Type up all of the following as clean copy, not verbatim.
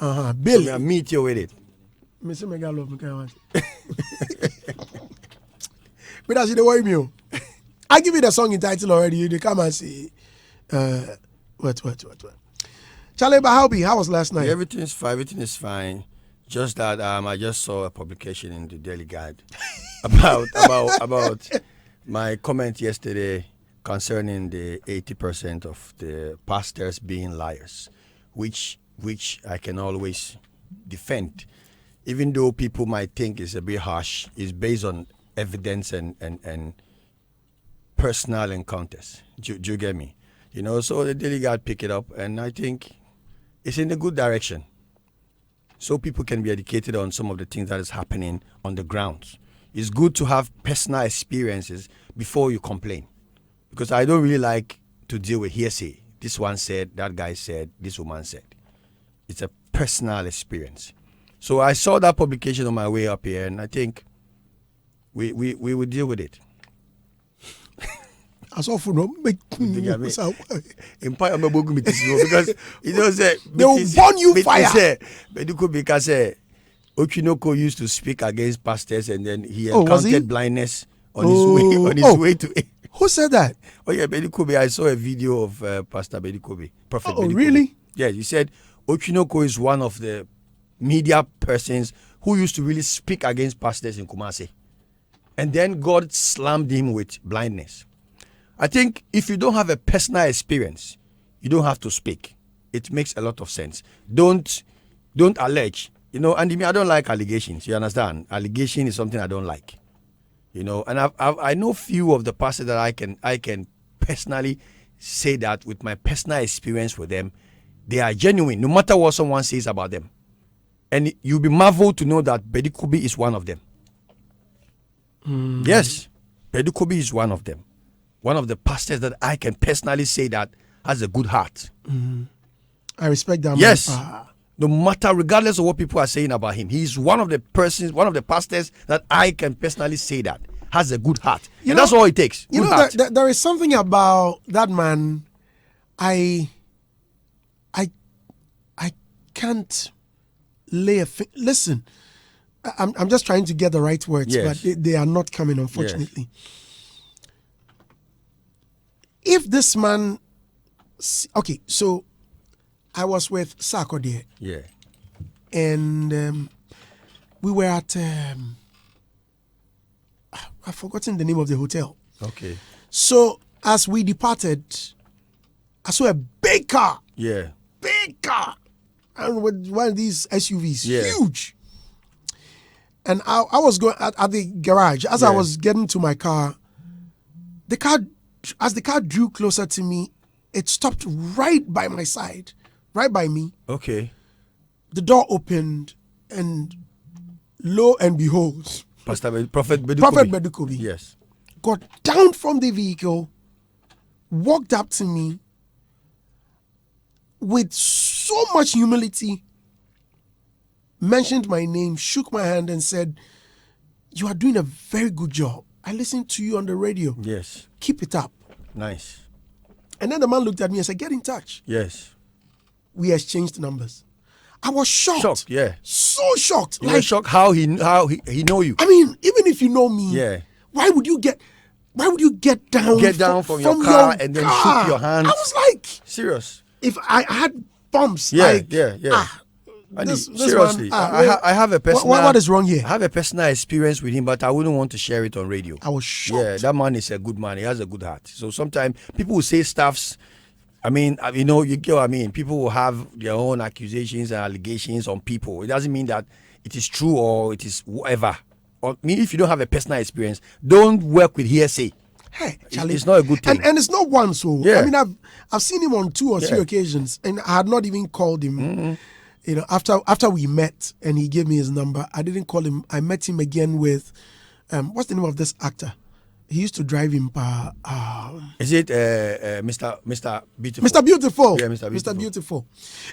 Billy. So I meet you with it. Mr. Megalo, but as you the way me, I give you the song in title already. You come and say, what? Charlie Bahalbi, how was last night? Everything is fine. Everything is fine. Just that I just saw a publication in the Daily Guide about my comment yesterday concerning the 80% of the pastors being liars, which I can always defend, even though people might think it's a bit harsh. It's based on evidence and personal encounters. Do you get me? So the Daily Guide pick it up, and I think it's in a good direction. So people can be educated on some of the things that is happening on the ground. It's good to have personal experiences before you complain, because I don't really like to deal with hearsay. This one said, that guy said, this woman said. It's a personal experience. So I saw that publication on my way up here, and I think we will deal with it. I saw for no because say they will burn you fire. But it could be because Ochinoko used to speak against pastors, and then he encountered blindness on his way to it. Who said that? Oh yeah, Bedikobe. I saw a video of Pastor Bedikobe, Prophet Bedikobe. Really? Yeah, he said Ochinoko is one of the media persons who used to really speak against pastors in Kumasi, and then God slammed him with blindness. I think if you don't have a personal experience, you don't have to speak. It makes a lot of sense. Don't allege. And I don't like allegations. You understand? Allegation is something I don't like. And I know few of the pastors that I can personally say that with my personal experience with them, they are genuine, no matter what someone says about them. And you'll be marveled to know that Bedikobi is one of them. Yes, Bedikobi is one of them. One of the pastors that I can personally say that has a good heart. I respect that. Yes. No matter, regardless of what people are saying about him, he's one of the pastors that I can personally say that has a good heart. And that's all it takes. There is something about that man. I can't lay listen. I'm just trying to get the right words, but they are not coming, unfortunately. Yes. If this man, okay, so I was with Sako there. Yeah. And we were at, I've forgotten the name of the hotel. Okay. So as we departed, I saw a big car. Yeah. Big car. And with one of these SUVs, huge. And I was going at the garage. As I was getting to my car, as the car drew closer to me, it stopped right by my side, right by me. Okay. The door opened, and lo and behold, Prophet Bedikobi, yes, got down from the vehicle, walked up to me with so much humility, mentioned my name, shook my hand, and said, "You are doing a very good job. I listened to you on the radio. Yes. Keep it up." Nice. And then the man looked at me and said, "Get in touch." Yes. We exchanged numbers. I was shocked. Shocked, yeah. So shocked. You were shocked how he know you. I mean, even if you know me, why would you get down from your car and then shook your hand? I was like, serious. If I had bumps, seriously, I have a personal. What is wrong here? I have a personal experience with him, but I wouldn't want to share it on radio. I was shocked. Yeah, that man is a good man. He has a good heart. So sometimes people will say stuffs. I mean, you get what I mean. People will have their own accusations and allegations on people. It doesn't mean that it is true or it is whatever. Or if you don't have a personal experience, don't work with hearsay. Hey, Charlie, it's not a good thing. And it's not one. So I mean, I've seen him on 2 or 3 occasions, and I had not even called him. Mm-hmm. After we met and he gave me his number, I didn't call him. I met him again with, what's the name of this actor? He used to drive him. Is it Mr. Beautiful? Mr. Beautiful. Yeah, Mr. Beautiful.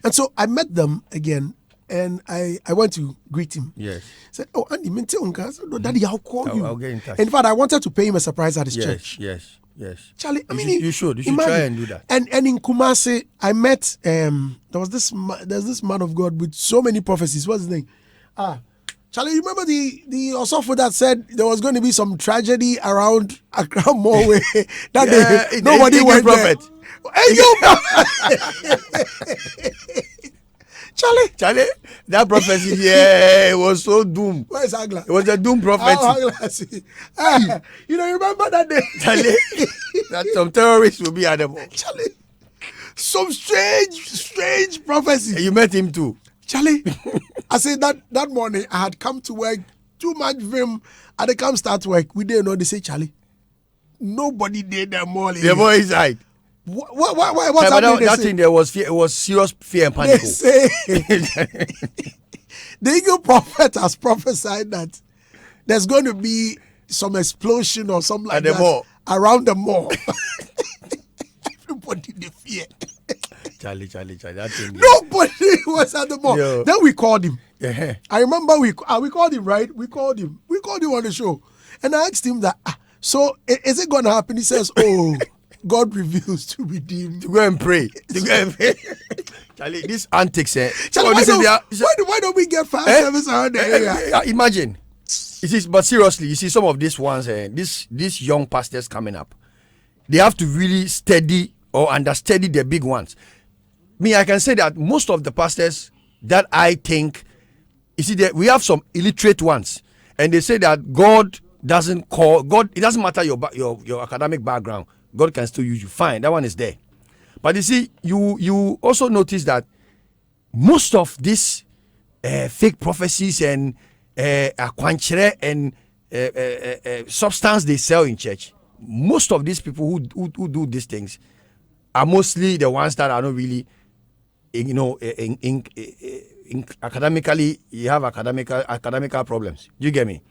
And so I met them again, and I went to greet him. Yes. Said, "Oh, Andy, Daddy, I'll call you." I'll get in touch. In fact, I wanted to pay him a surprise at his church. Yes. Yes. Charlie, You should try and do that. And in Kumasi, I met there's this man of God with so many prophecies. What's his name? Charlie, you remember the Osofo that said there was going to be some tragedy around Accra Morway that nobody went prophet. Hey, you Charlie, that prophecy, it was so doomed. Where's Agla? It was a doom prophecy. You remember that day? Charlie, that some terrorists will be at the mall. Charlie, some strange prophecy. You met him too. Charlie, I said that morning I had come to work, too much vim. I had come start work. We didn't know. They say, Charlie, nobody did that morning. The boy inside. What's happening? That thing there was fear. It was serious fear and panic. They say the eagle prophet has prophesied that there's going to be some explosion or something like that mall. Around the mall. Everybody the fear. Charlie. That thing. Nobody was at the mall. Yo. Then we called him. Yeah. I remember we called him, right? We called him on the show, and I asked him that. So is it going to happen? He says, "Oh." God reveals to redeem. To go and pray. Charlie, these antics. Charlie, why don't we get fire service around the area? Imagine. But seriously, you see some of these ones, these young pastors coming up, they have to really study or understudy the big ones. I can say that most of the pastors that I think, you see, that we have some illiterate ones, and they say that God doesn't call God. It doesn't matter your academic background. God can still use you. Fine, that one is there. But you see, you also notice that most of these fake prophecies and akwanchere and substance they sell in church, most of these people who do these things are mostly the ones that are not really, academically, you have academical problems. You get me?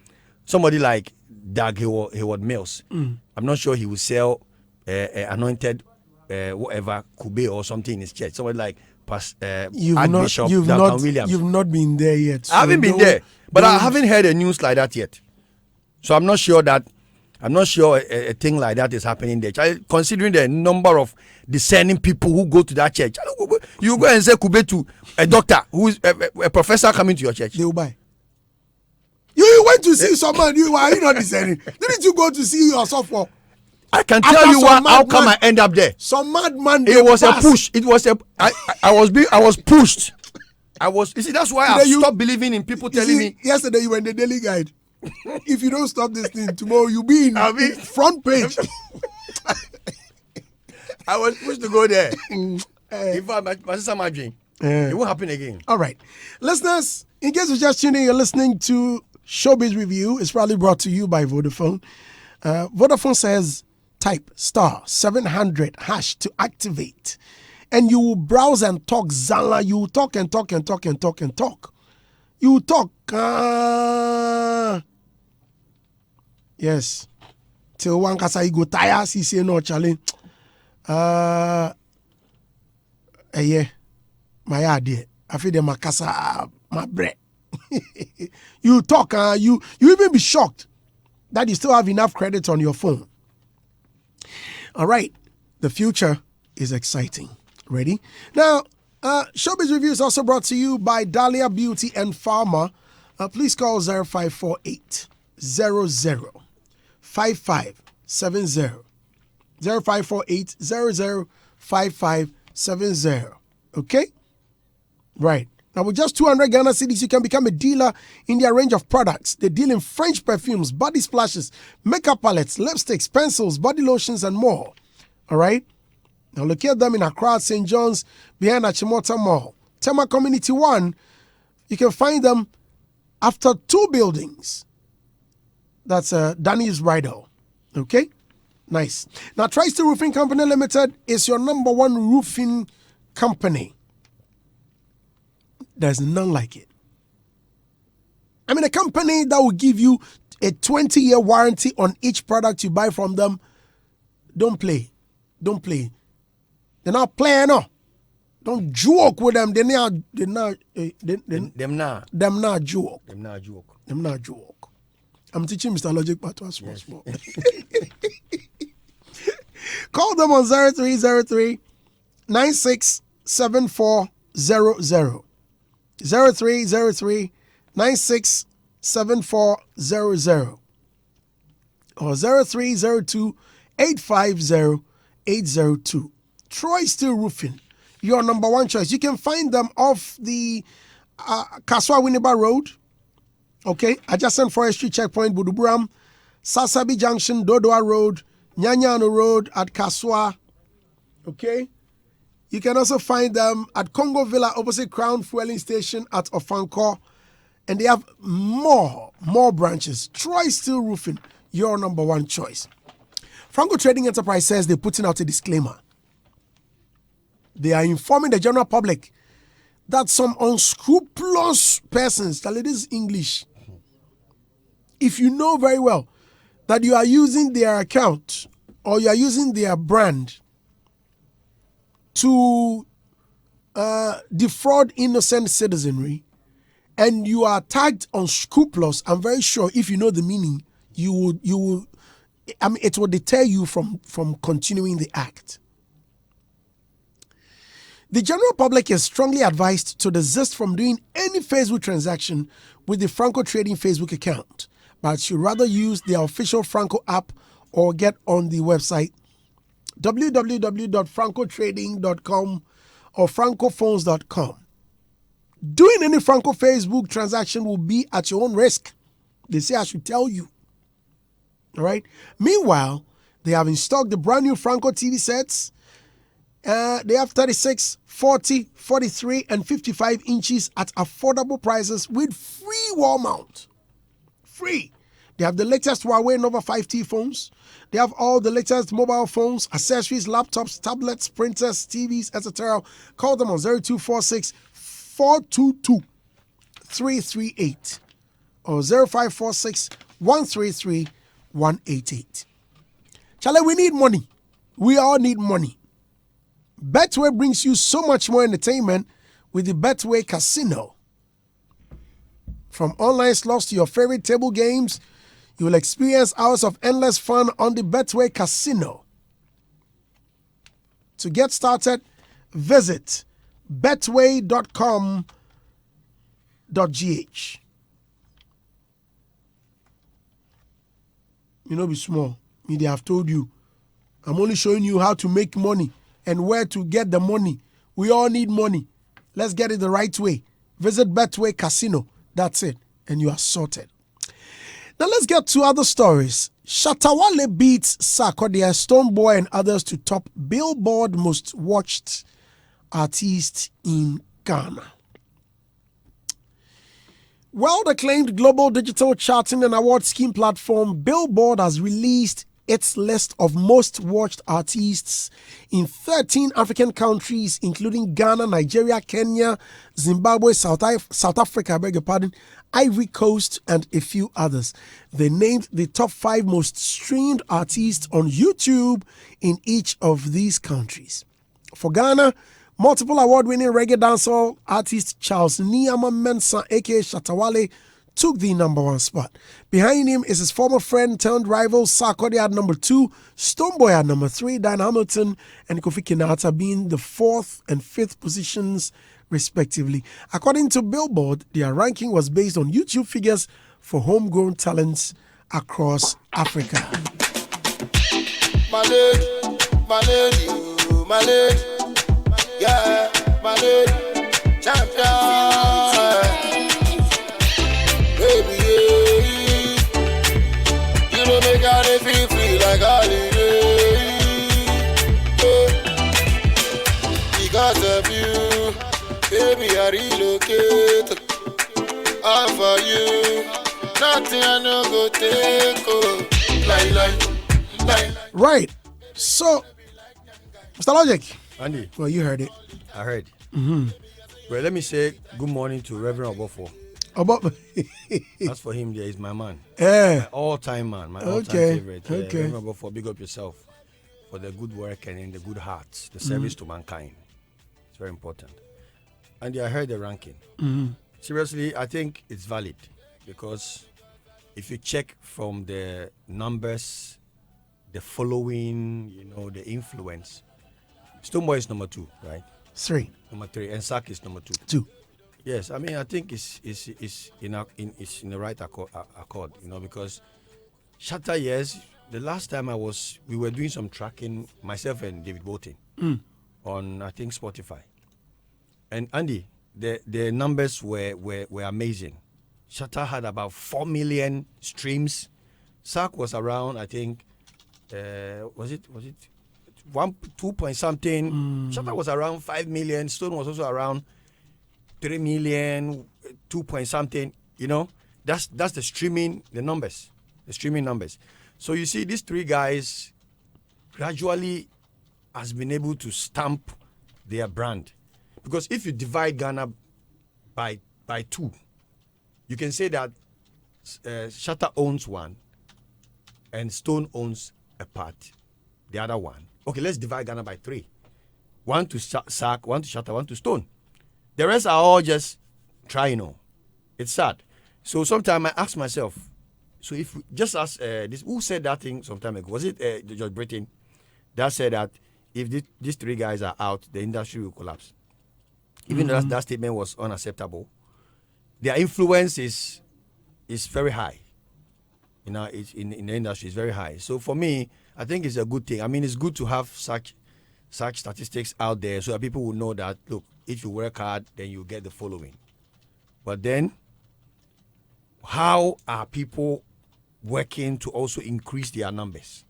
Somebody like Doug Hayward Mills, I'm not sure he will sell anointed whatever Kube or something in his church. Somebody like Archbishop Duncan Williams. You've not been there yet. So I haven't been there, but I haven't heard a news like that yet. So I'm not sure a thing like that is happening there. Considering the number of discerning people who go to that church, you go and say Kube to a doctor who is a professor coming to your church. They will buy. You went to see someone. Are you not discerning? Didn't you go to see your software? I can tell you how come I end up there. Some madman. It was a push. It was I was pushed. You see, that's why I stopped believing in people telling me. Yesterday you were in the Daily Guide. If you don't stop this thing, tomorrow you'll be in front page. I was pushed to go there. In fact, my sister, my dream. It won't happen again. All right. Listeners, in case you're just tuning in, you're listening to Showbiz Review. It's probably brought to you by Vodafone. Vodafone says, type *700# to activate. And you will browse and talk Zala. You will talk and talk and talk and talk and talk. You will talk. Yes. Till one kasa you go tire, see say no Charlie. Yeah. My idea. I feel the makasa my bread. You talk, you even be shocked that you still have enough credit on your phone. All right. The future is exciting. Ready? Now, Showbiz Review is also brought to you by Dahlia Beauty and Pharma. Please call 0548 00 5570. 0548 00 5570. Okay? Right. Now, with just 200 Ghana cedis, you can become a dealer in their range of products. They deal in French perfumes, body splashes, makeup palettes, lipsticks, pencils, body lotions, and more. All right? Now, locate them in Accra, St. John's, behind Achimota Mall. Tema Community 1, you can find them after 2 buildings. That's Danny's Bridal. Okay? Nice. Now, Tri-State Roofing Company Limited is your number 1 roofing company. There's none like it. I mean, a company that will give you a 20-year warranty on each product you buy from them. Don't play. Don't play. They're not playing, no. Don't joke with them. Them not joke. Them not joke. I'm teaching Mr. Logic part to us small. Call them on 0303 967400. 0303 967400 or 0302 850 802. Troy Steel Roofing, your number one choice. You can find them off the Kaswa Winneba Road, okay, adjacent Forestry Checkpoint, Buduburam, Sasabi Junction, Dodoa Road, Nyanyano Road at Kaswa, okay. You can also find them at Congo Villa opposite Crown Fueling Station at Ofanko, and they have more branches. Troy Steel Roofing, your number one choice. Franco Trading Enterprise says they're putting out a disclaimer. They are informing the general public that some unscrupulous persons, tell it is English, if you know very well that you are using their account or you are using their brand to defraud innocent citizenry, and you are tagged unscrupulous, I'm very sure if you know the meaning, you will. I mean, it will deter you from continuing the act. The general public is strongly advised to desist from doing any Facebook transaction with the Franco Trading Facebook account, but should rather use their official Franco app or get on the website www.francotrading.com or francophones.com. Doing any Franco Facebook transaction will be at your own risk. They say I should tell you. All right. Meanwhile, they have in stock the brand new Franco TV sets. They have 36, 40, 43, and 55 inches at affordable prices with free wall mount. Free. They have the latest Huawei Nova 5T phones. They have all the latest mobile phones, accessories, laptops, tablets, printers, TVs, etc. Call them on 0246 422 338 or 0546 133 188. Charlie, we need money. We all need money. Betway brings you so much more entertainment with the Betway Casino. From online slots to your favorite table games, you will experience hours of endless fun on the Betway Casino. To get started, visit betway.com.gh. You know, be small. Me, they have told you. I'm only showing you how to make money and where to get the money. We all need money. Let's get it the right way. Visit Betway Casino. That's it. And you are sorted. Now let's get to other stories. Shatawale beats Sarkodie, Stonebwoy, and others to top Billboard most watched artist in Ghana. Well-acclaimed global digital charting and award scheme platform Billboard has released its list of most watched artists in 13 African countries, including Ghana, Nigeria, Kenya, Zimbabwe, South Africa, Ivory Coast, and a few others. They named the top 5 most streamed artists on YouTube in each of these countries. For Ghana, multiple award-winning reggae dancehall artist Charles Niyama Mensah, aka Shatawale, took the number 1 spot. Behind him is his former friend turned rival Sarkodie at number 2, Stonebwoy at number 3, Dan Hamilton and Kofi Kinata being the 4th and 5th positions respectively. According to Billboard, their ranking was based on YouTube figures for homegrown talents across Africa. My lady, yeah, my lady, champion. Baby, you don't make me feel like holiday. Because of you, baby, I relocate. All for you, nothing I no go take. Right. So, Mr. Logic. Andy. Well, you heard it. I heard. Mm-hmm. Well, let me say good morning to Reverend Obofo. That's for him. There is my man. Yeah. My all-time man. My all-time favorite. Reverend Obofo, big up yourself for the good work and in the good heart, the service to mankind. It's very important. And I heard the ranking. Mm-hmm. Seriously, I think it's valid because if you check from the numbers the following, the influence. Stoneboy is number 2, right? 3. Number 3, and Sack is number 2. 2. Yes, I mean I think it's in the right accord, because Shatta, yes. The last time we were doing some tracking, myself and David Bolton, on I think Spotify, and Andy, the numbers were amazing. Shatta had about 4 million streams. Sack was around, I think, was it 2 point something. Shatta was around 5 million. Stone was also around 3 million, 2 point something. That's the streaming numbers. So you see, these 3 guys gradually has been able to stamp their brand, because if you divide Ghana by 2, you can say that Shatta owns 1 and Stone owns a part, the other 1. Okay, let's divide Ghana by 3. 1 to Sack, 1 to Shatta, 1 to Stone. The rest are all just trying. It's sad. So sometimes I ask myself, so if just as who said that thing some time ago? Was it George Britain that said that if these 3 guys are out, the industry will collapse? Even though that statement was unacceptable, their influence is very high. It's in the industry is very high. So for me, I think it's a good thing. I mean, it's good to have such statistics out there so that people will know that, look, if you work hard, then you get the following. But then, how are people working to also increase their numbers?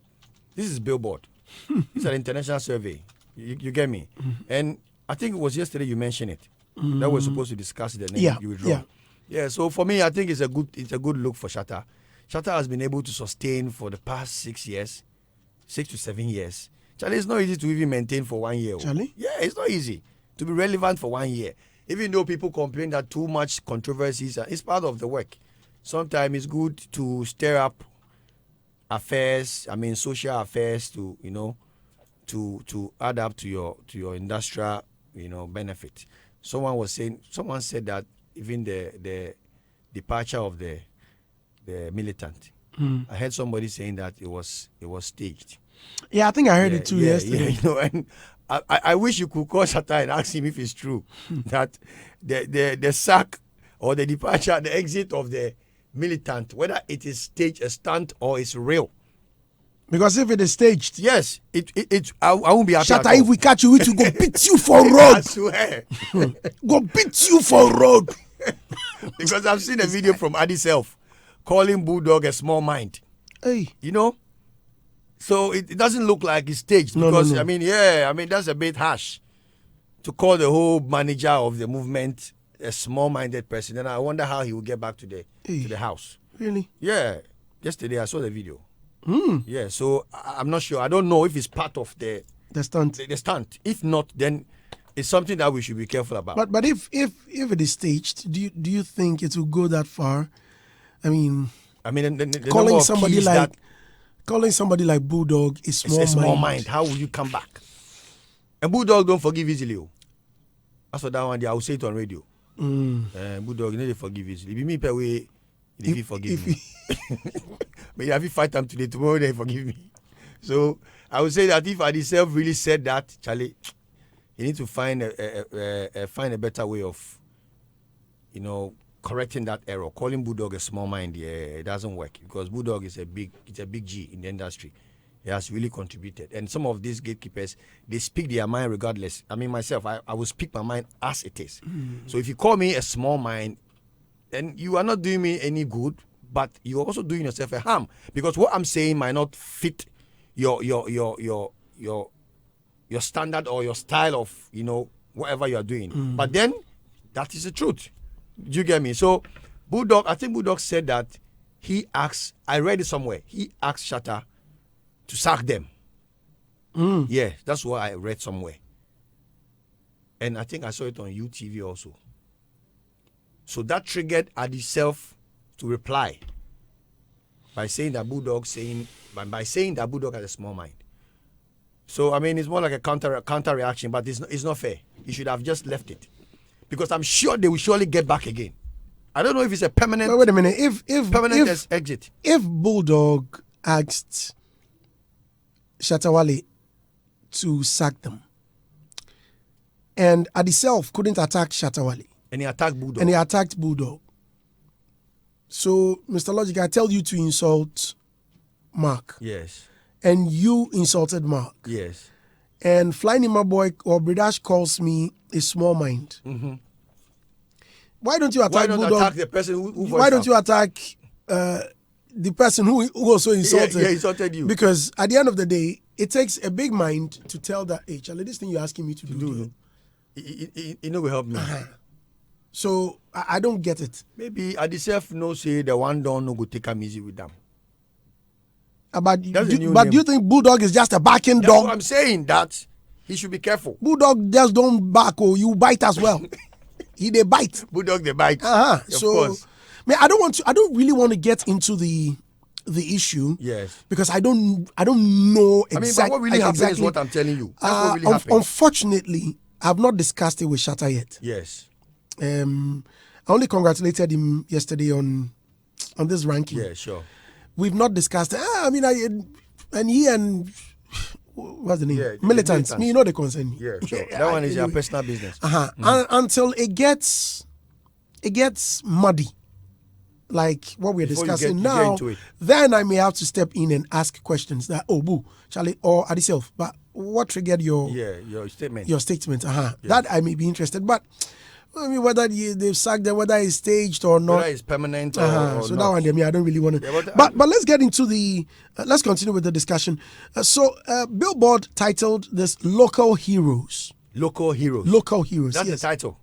This is Billboard. It's an international survey. You get me? And I think it was yesterday you mentioned it. That we're supposed to discuss it, and then you withdraw. Yeah. So for me, I think it's a good look for Shatta. Shatta has been able to sustain for the past 6 to 7 years. Charlie, it's not easy to even maintain for 1 year. Charlie? Yeah, it's not easy to be relevant for 1 year. Even though people complain that too much controversies, it's part of the work. Sometimes it's good to stir up affairs, social affairs to add up to your industrial, benefit. Someone said that even the departure of the militant. I heard somebody saying that it was staged. Yeah, I think I heard it too yesterday. And I wish you could call Shatta and ask him if it's true that the sack or the departure, the exit of the militant, whether it is staged, a stunt, or it's real. Because if it is staged, yes, I won't be happy. Shatta, if we catch you, we will go beat you for road. I swear. Go beat you for road. Because I've seen a video from Adi Self calling Bulldog a small mind. Hey. So it doesn't look like it's staged. Because, no. I mean, that's a bit harsh to call the whole manager of the movement a small-minded person. And I wonder how he will get back to the house. Really? Yeah. Yesterday I saw the video. Yeah, so I'm not sure. I don't know if it's part of the stunt. The stunt. If not, then it's something that we should be careful about. But if it is staged, do you think it will go that far? The calling somebody like Bulldog is small mind. How will you come back? And Bulldog don't forgive easily. As for that one, I will say it on radio. Bulldog, they forgive easily. If me per way, if he forgive me. But if you fight them today, tomorrow they forgive me. So I would say that if Adi Self really said that, Charlie, you need to find a better way of, correcting that error. Calling Bulldog a small mind, it doesn't work, because Bulldog is a big G in the industry. He has really contributed. And some of these gatekeepers, they speak their mind regardless. Myself, I will speak my mind as it is. So if you call me a small mind, then you are not doing me any good, but you're also doing yourself a harm, because what I'm saying might not fit your standard or your style of whatever you are doing. But then that is the truth. Do you get me? So I think Bulldog said that I read it somewhere, he asked Shatta to sack them. Yeah, that's what I read somewhere. And I think I saw it on UTV also. So that triggered Adi Self to reply by saying that Bulldog has a small mind. So it's more like a counter reaction, but it's not fair. You should have just left it, because I'm sure they will surely get back again. I don't know if it's a permanent. Wait a minute. If permanent exit. If Bulldog asked Shatta Wale to sack them. And Adiself couldn't attack Shatta Wale. And he attacked Bulldog. So, Mr. Logic, I tell you to insult Mark. Yes. And you insulted Mark. Yes. And Flying My Boy or Bridash calls me a small mind. Mm-hmm. Why don't you attack Bulldog? Bulldog? Attack the person who why don't you attack the person who also insulted? Yeah, insulted you. Because at the end of the day, it takes a big mind to tell that, hey, Charlie, this thing you're asking me to do. It will help me. So I don't get it. Maybe Adiself knows say the one don't no go take him easy with them. But do you think Bulldog is just a barking dog? I'm saying that he should be careful. Bulldog just don't bark or you bite as well. They bite. Bulldog they bite. Of course. I don't really want to get into the issue. Yes. Because I don't know exactly. But what really happened is what I'm telling you. That's what really happened. Unfortunately, I've not discussed it with Shatta yet. Yes. I only congratulated him yesterday on this ranking. Yeah, sure. We've not discussed it. And he and what's the name? Yeah, Militants. Me, you know they concern me. Yeah, sure. That one is your personal business. Until it gets muddy, like what we're discussing now, then I may have to step in and ask questions that, Charlie, or Adiself, but what triggered your statement? Your statement. That I may be interested, but I mean, whether they've sacked them, whether it's staged or not. Whether it's permanent or so not. that one, I don't really want to. But let's get into let's continue with the discussion. Billboard titled this Local Heroes. Local Heroes. Local Heroes. That's yes. the title.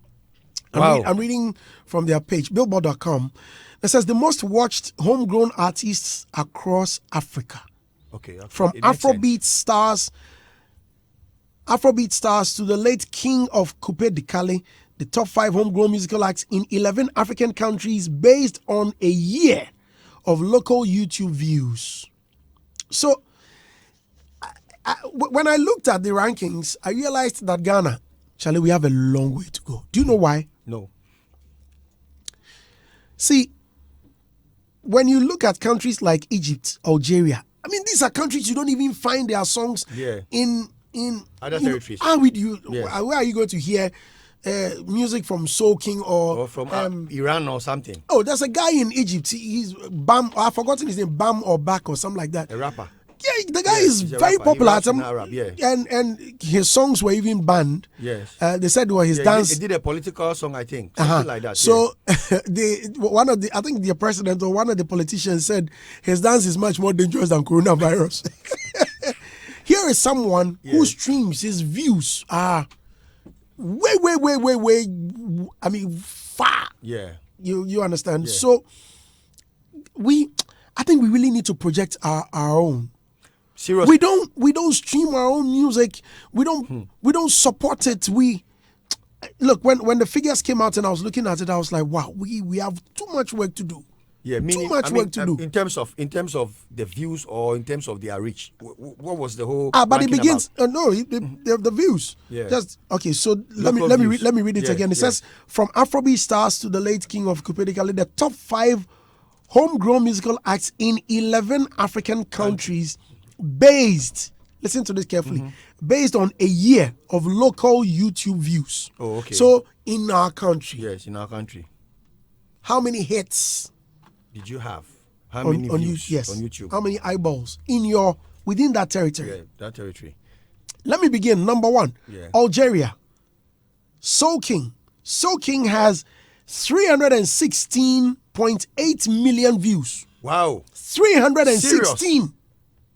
I'm reading from their page, billboard.com. It says the most watched homegrown artists across Africa. Okay. From Afrobeat stars to the late king of Coupe de Calais, the top 5 homegrown musical acts in 11 African countries based on a year of local YouTube views. So, when I looked at the rankings, I realized that Ghana, Charlie, we have a long way to go. Do you know why? No. See, when you look at countries like Egypt, Algeria, I mean, these are countries you don't even find their songs in other territories. Where are you going to hear music from Soul King or from Iran or something? Oh, there's a guy in Egypt. He's Bam. I've forgotten his name. Bam or Bak or something like that. A rapper. Yeah, the guy is very popular. And his songs were even banned. Yes. They said his dance. He did a political song, I think, something like that. So I think the president or one of the politicians said his dance is much more dangerous than coronavirus. Here is someone who streams, his views are way. I mean, far. Yeah. You understand? Yeah. So I think we really need to project our own. Seriously. We don't stream our own music. We don't support it. Look, when the figures came out and I was looking at it, I was like, wow, we have too much work to do. Yeah, too much work to do. In terms of the views or in terms of their reach, what was the whole? But it begins. The views. Yeah. Just okay. So let me read it again. It says from Afrobeat stars to the late king of Coupe de Calais, the top 5 homegrown musical acts in 11 African countries, based. Listen to this carefully. Based on a year of local YouTube views. Oh, okay. So in our country. Yes, in our country. How many hits did you have? How many views on YouTube? How many eyeballs within that territory? Yeah, that territory. Let me begin. Number 1, Algeria. Soul King. Soul King has 316.8 million views. Wow. 316. Serious?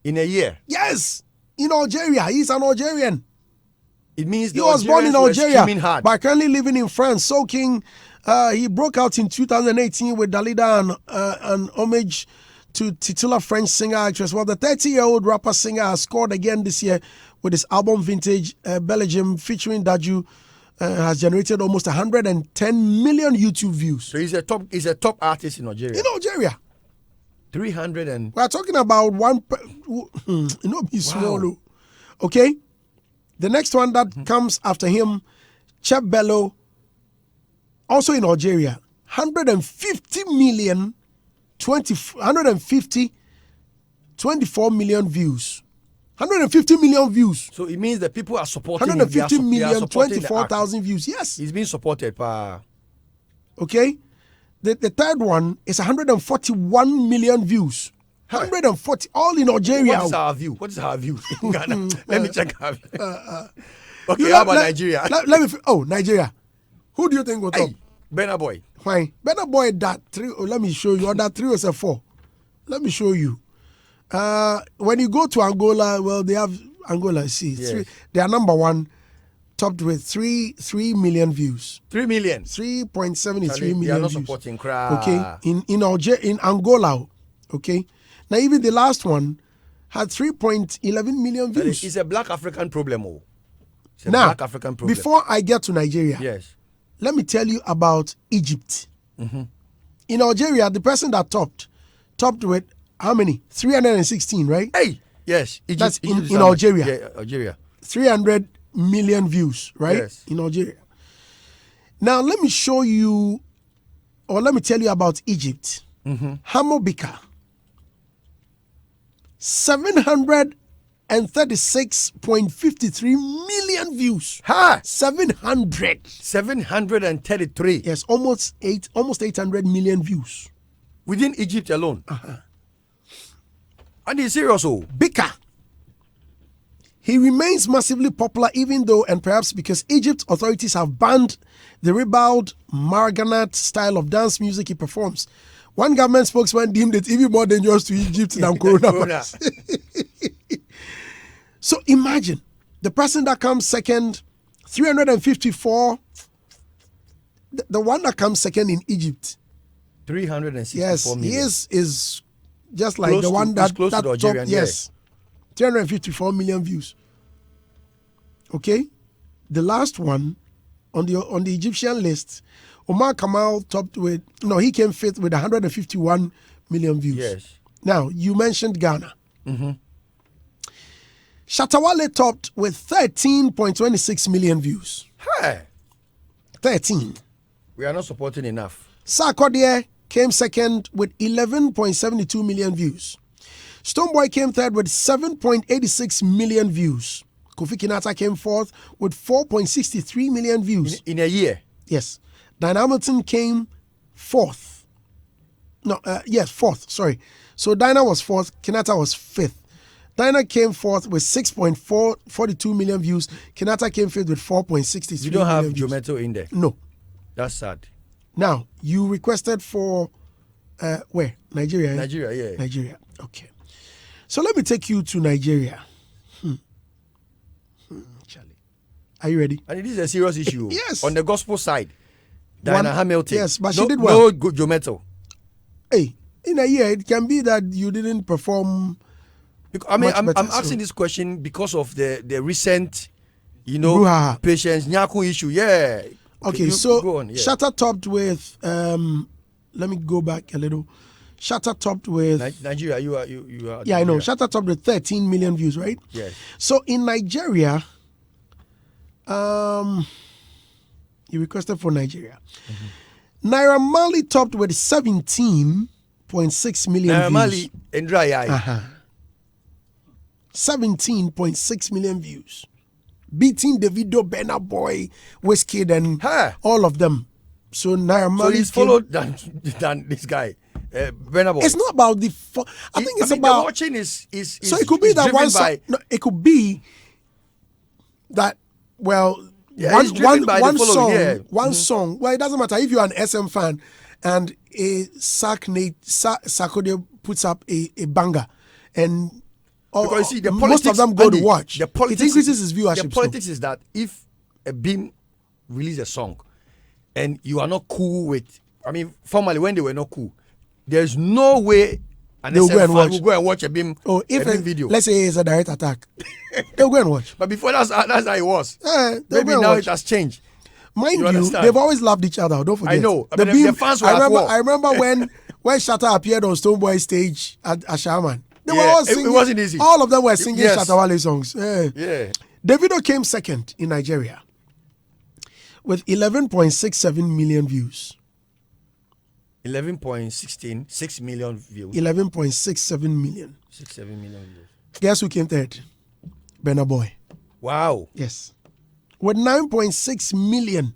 In a year? Yes. In Algeria. He's an Algerian. It means he was born in Algeria, but currently living in France. Soul King, he broke out in 2018 with Dalida and an homage to titular French singer-actress. Well, the 30-year-old rapper-singer has scored again this year with his album Vintage Belgium featuring Daju. Has generated almost 110 million YouTube views. So he's a top artist in Algeria. In Algeria. 300 and... We're talking about one... be small. Okay? The next one that comes after him, Chef Bello, also in Algeria, 24 million views. 150 million views. So it means that people are supporting 150 him. million, 24,000 views. Yes. He's being supported. Okay. The third one is 141 million views. 140, all in Algeria. What is our view? In Ghana? Let me check our view. Okay, how about Nigeria? Let me. Nigeria. Who do you think will top? Burna Boy. Fine. Burna Boy that 3. Let me show you. That 3 was a 4. Let me show you. When you go to Angola, well, they have Angola. See, yes. they are number 1, topped with 3 million views. 3 million. 3.73 million. They are not views. supporting crowd. Okay. In Angola. Okay. Now even the last one had 3.11 million views. It's a black African problem. Black African problem. Before I get to Nigeria, yes, let me tell you about Egypt. Mm-hmm. In Algeria, the person that topped with how many? 316, right? Hey, yes. Egypt, that's in Algeria. Yeah, Algeria. 300 million views, right? Yes. In Algeria. Now, let me show you, or let me tell you about Egypt. Mm-hmm. Hamobika. 736.53 million views. 733. Yes, almost 800 million views within Egypt alone. And he's serious. Bika. He remains massively popular, even though, and perhaps because Egypt authorities have banned the ribald Marganat style of dance music he performs. One government spokesman deemed it even more dangerous to Egypt than coronavirus. So imagine the person that comes second, 354. The one that comes second in Egypt, 364 million. Yes, he is just like the one that close to the Algerian, top, yes, 354 million views. Okay, the last one on the Egyptian list. Omar Kamal he came fifth with 151 million views. Yes. Now, you mentioned Ghana. Mm-hmm. Shatawale topped with 13.26 million views. Hey. 13. We are not supporting enough. Sarkodie came second with 11.72 million views. Stonebwoy came third with 7.86 million views. Kofi Kinata came fourth with 4.63 million views. In a year? Yes. Dan Hamilton came fourth. Fourth, sorry. So Dinah was fourth, Kinata was fifth. Dinah came fourth with 6.42 million views. Kinata came fifth with 4.63 million views. You don't have Jometo in there? No. That's sad. Now, you requested for, where? Nigeria? Nigeria, yeah. Nigeria, okay. So let me take you to Nigeria. Charlie. Are you ready? And it is a serious issue. Yes. On the gospel side. Diana Hamilton. Yes, but she did well. No good Jometo. Hey, in a year, it can be that you didn't perform. I'm asking this question because of the recent, patients Nyaku issue. Yeah. Okay, so Shatta topped with. Let me go back a little. Shatta topped with Nigeria. You are. Yeah, I know. Shatta topped with 13 million views, right? Yes. So in Nigeria, you requested for Nigeria. Mm-hmm. Naira Marley topped with 17.6 million Naira views. Marley and dry eye. 17.6 million views. Beating Davido, Burna Boy, Wizkid, and all of them. So Naira Marley. So he's followed than this guy, Burna Boy. It's not about the. I think it's about the watching is. So it could be that one song. No, it could be that. Well, one song. Well, it doesn't matter if you're an SM fan, and a Sarkodie puts up a banger, and because you see, the most of them go to watch. It increases his viewership. The politics is that if a Beam release a song, and you are not cool with, formerly when they were not cool, there's no way an SM fan will go and watch a Beam. Oh, if a Beam video, let's say it's a direct attack, they'll go and watch. But before that's how it was. Maybe now it has changed. Mind you, they've always loved each other. Don't forget. I know. The fans were I remember when Shatta appeared on Stonebwoy stage at Ashaman. They were all singing. It wasn't easy. All of them were singing Shatta Wale songs. Yeah. Davido came second in Nigeria with 11.67 million views. 11.6 million views. 11.67 million. 67 million views. Guess who came third? Burna Boy. Wow. Yes. With 9.6 million.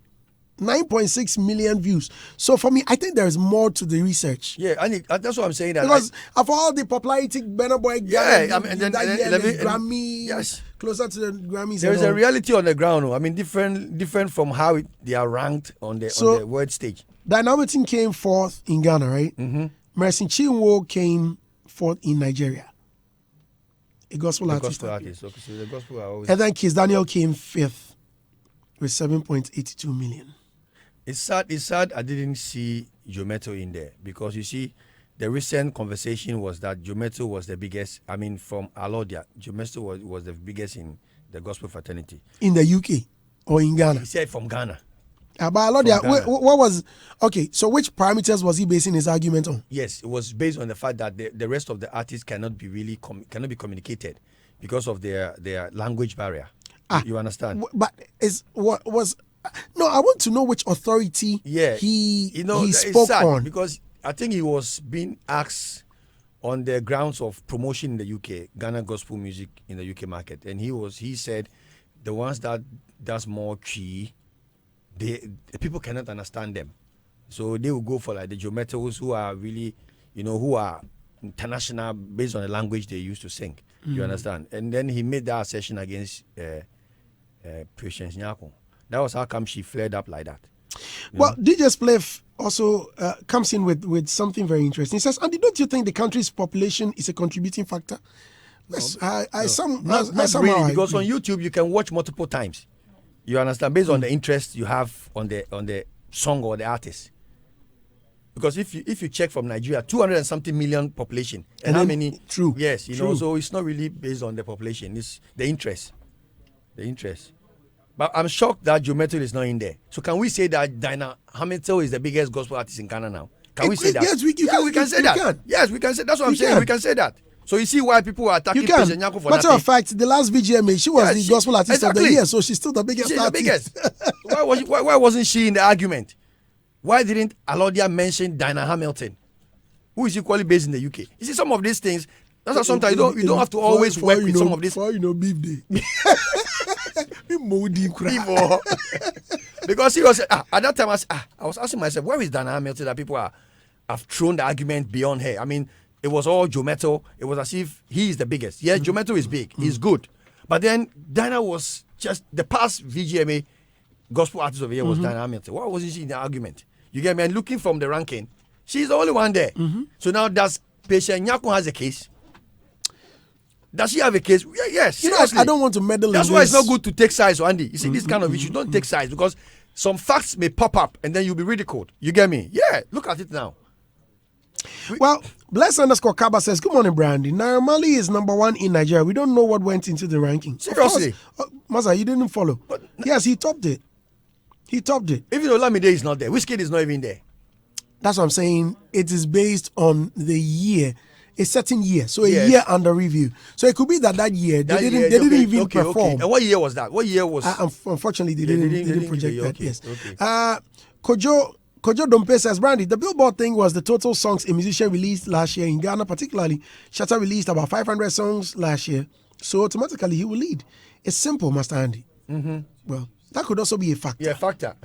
9.6 million views. So for me, I think there is more to the research. Yeah, and that's what I'm saying. That because of all the popularity Burna Boy got, Grammy, yes, closer to the Grammys. There is a reality on the ground. I mean, different from how they are ranked on the world stage. Dynamite came fourth in Ghana, right? Mm-hmm. Mercy Chinwo came fourth in Nigeria. A gospel artist. Okay, so the gospel are always. And then Kiss Daniel came fifth with 7.82 million. It's sad I didn't see Jometo in there because you see, the recent conversation was that Jometo was the biggest. I mean, from Alodia, Jometo was the biggest in the gospel fraternity. In the UK or in Ghana? He said from Ghana. But Alodia, what was... Okay, so which parameters was he basing his argument on? Yes, it was based on the fact that the rest of the artists cannot be communicated because of their language barrier. You understand? But no, I want to know which authority he spoke on. Because I think he was being asked on the grounds of promotion in the UK, Ghana gospel music in the UK market. And he said the ones that does more key, the people cannot understand them. So they will go for like the Jometos who are really, who are international based on the language they used to sing. You understand? And then he made that assertion against Patience Nyako. That was how come she flared up like that. Well, DJ Spliff also comes in with something very interesting. He says, Andy, don't you think the country's population is a contributing factor? Yes, not really, because on YouTube you can watch multiple times. You understand? Based on the interest you have on the song or the artist. Because if you check from Nigeria, 200 and something million population, and how many? True. Yes, so it's not really based on the population. It's the interest. The interest. But I'm shocked that Jometo is not in there. So can we say that Dinah Hamilton is the biggest gospel artist in Ghana now? Can we say that? Yes, we can say that. Yes, we can say. That's what I'm saying. We can say that. So you see why people are attacking Patience Nyako for Matter of fact, the last VGMA, she was the gospel artist of the year, so she's still the biggest artist. The biggest. Why wasn't she in the argument? Why didn't Alodia mention Dinah Hamilton, who is equally based in the UK? You see, some of these things, that's why sometimes you don't have to always work with some of this. Beef day. Because he was at that time I was asking myself, where is Dinah Hamilton that people have thrown the argument beyond her? I mean, it was all Jometo. It was as if he is the biggest. Yes, Jometo is big. He's good. But then Dinah was just the past VGMA gospel artist of the year was Dinah Hamilton. Why wasn't she in the argument? You get me? And looking from the ranking, she's the only one there. So now does Patience Nyako has a case? Does she have a case? Yes. I don't want to meddle. That's why it's not good to take sides, Andy. You see, this kind of issue, don't take sides because some facts may pop up and then you'll be ridiculed. You get me? Yeah. Look at it now. Well, Bless_Kaba says, good morning, Brandy. Naira Marley is number 1 in Nigeria. We don't know what went into the ranking. Seriously? Maza, you didn't follow. But, yes, he topped it. Even though Olamide is not there, Wizkid is not even there. That's what I'm saying. It is based on the year, a certain year. So a year under review. So it could be that year they didn't even perform. Okay. And what year was that? What year was? Unfortunately, they didn't project that. Okay. Yes. Okay. Kojo Dompe says, Brandy, the Billboard thing was the total songs a musician released last year in Ghana, particularly. Shatta released about 500 songs last year, so automatically he will lead. It's simple, Master Andy. Well, that could also be a factor. Yeah, factor.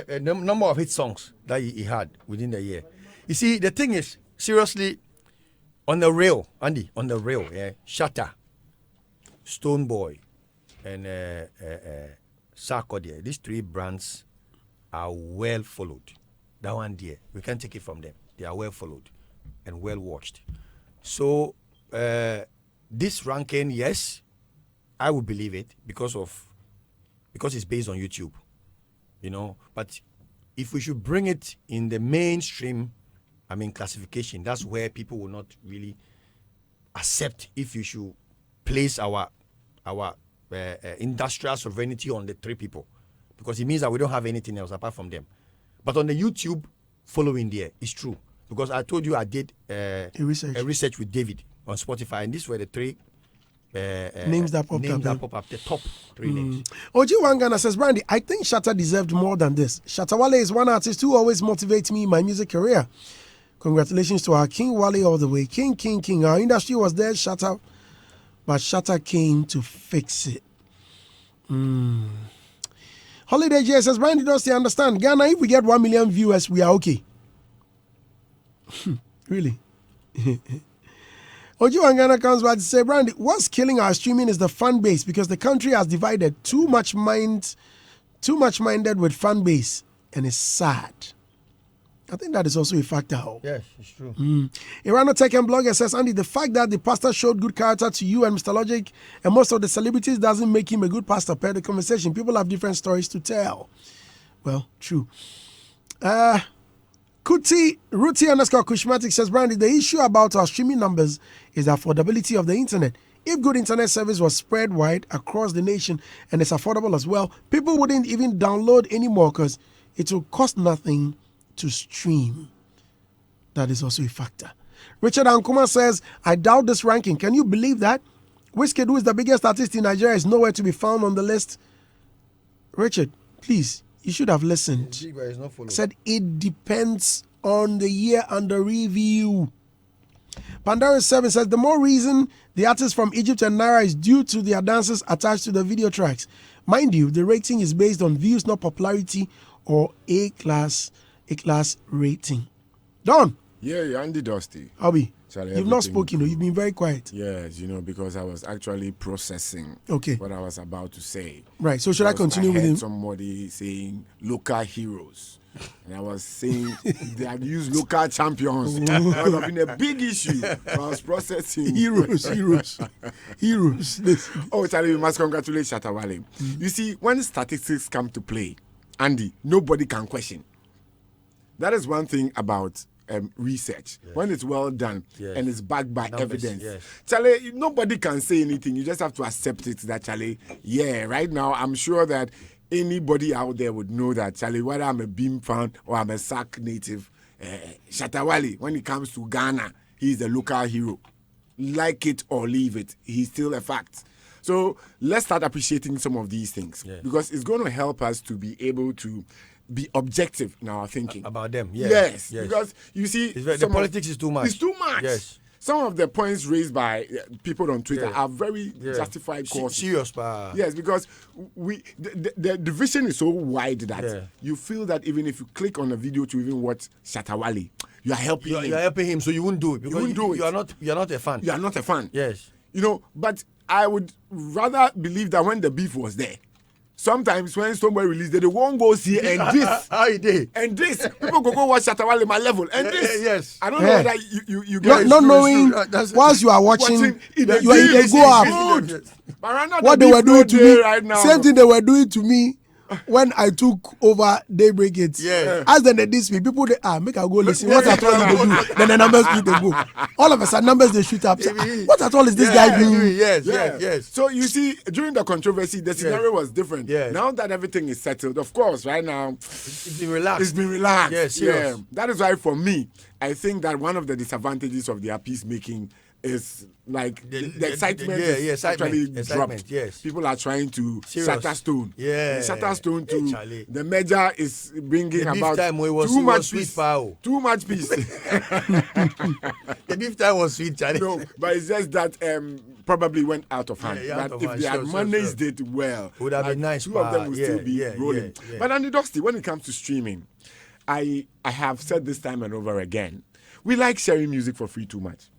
A number of hit songs that he had within the year. You see, the thing is, seriously, on the rail, Andy, Shatta, Stonebwoy, and Sarkodie, these 3 brands are well followed. That one there, we can't take it from them. They are well followed and well watched. So this ranking, yes, I would believe it because it's based on YouTube, But if we should bring it in the mainstream, classification, that's where people will not really accept if you should place our industrial sovereignty on the 3 people, because it means that we don't have anything else apart from them. But on the YouTube following there, it's true. Because I told you I did a research with David on Spotify, and these were the 3 names that pop up, the top 3 names. Oji Wangana says, Brandy, I think Shatta deserved more than this. Shatta Wale is one artist who always motivates me in my music career. Congratulations to our King Wale all the way. King. Our industry was there. Shatta but Shatter came to fix it. Holiday J says, Brandy, does he understand? Ghana, if we get 1 million viewers, we are okay. Really? Oju and Ghana comes back to say, Brandy, what's killing our streaming is the fan base because the country has divided too much minded with fan base, and it's sad. I think that is also a factor. Yes, it's true. Irano Tech and Blogger says, Andy, the fact that the pastor showed good character to you and Mr. Logic and most of the celebrities doesn't make him a good pastor per the conversation. People have different stories to tell. Well, true. Ruti _ Kushmatic says, Brandy, the issue about our streaming numbers is the affordability of the internet. If good internet service was spread wide across the nation and it's affordable as well, people wouldn't even download anymore because it will cost nothing to stream. That is also a factor. Richard Ankuma says, I doubt this ranking. Can you believe that? Wizkid, who is the biggest artist in Nigeria, is nowhere to be found on the list. Richard, please, you should have listened. I said it depends on the year under review. Pandora 7 says, the more reason the artists from Egypt and Naira is due to their dances attached to the video tracks. Mind you, the rating is based on views, not popularity or A-class rating. Don. Yeah, Andy Dusty. Obi, you've not spoken, you've been very quiet. Yes, because I was actually processing what I was about to say. Right, so should I continue with him? Somebody saying local heroes. And I was saying they have used local champions. That would have been a big issue. So I was processing. Heroes. Oh, Charlie, we must congratulate Shatawale. You see, when statistics come to play, Andy, nobody can question. That is one thing about research. Yes. When it's well done and it's backed by evidence. Yes. Charlie, nobody can say anything. You just have to accept it that, Charlie, right now, I'm sure that anybody out there would know that, Charlie, whether I'm a Beam fan or I'm a SAC native, Shatawale, when it comes to Ghana, he's a local hero. Like it or leave it, he's still a fact. So let's start appreciating some of these things because it's going to help us to be able to be objective in our thinking about them. Yes. Because you see, the politics is too much. It's too much. Yes. Some of the points raised by people on Twitter are very justified causes. Serious, yes, because the division is so wide that you feel that even if you click on a video to even watch Shatawale, you are helping him. You are helping him, so you won't do it. Because you are not a fan. You are not a fan. Yes. But I would rather believe that when the beef was there, sometimes when somebody released it, they won't go see and this. How you did? And this. People go watch Shatawale my level. And this. Yes. I don't know whether you get not knowing whilst you are watching you are in the go up. What they were doing to me right now. Same thing they were doing to me when I took over Daybreak Hitz. As then they diss me, people they make I go listen. What at all they do? Then the numbers they go. All of a sudden numbers they shoot up. What at all is this guy doing? Yes. So you see, during the controversy, the scenario was different. Now that everything is settled, of course, right now it's been relaxed. Yes. That is why for me, I think that one of the disadvantages of their peacemaking is like the excitement is actually dropped. Yes. People are trying to shatter stone. Shatter stone to the measure is bringing about too much peace. Too much peace. The beef time was sweet, Charlie. No, but it's just that probably went out of hand. If they had managed it well, would have been nice. Two of them would still be rolling. But Andy Dusty, when it comes to streaming, I have said this time and over again, we like sharing music for free too much.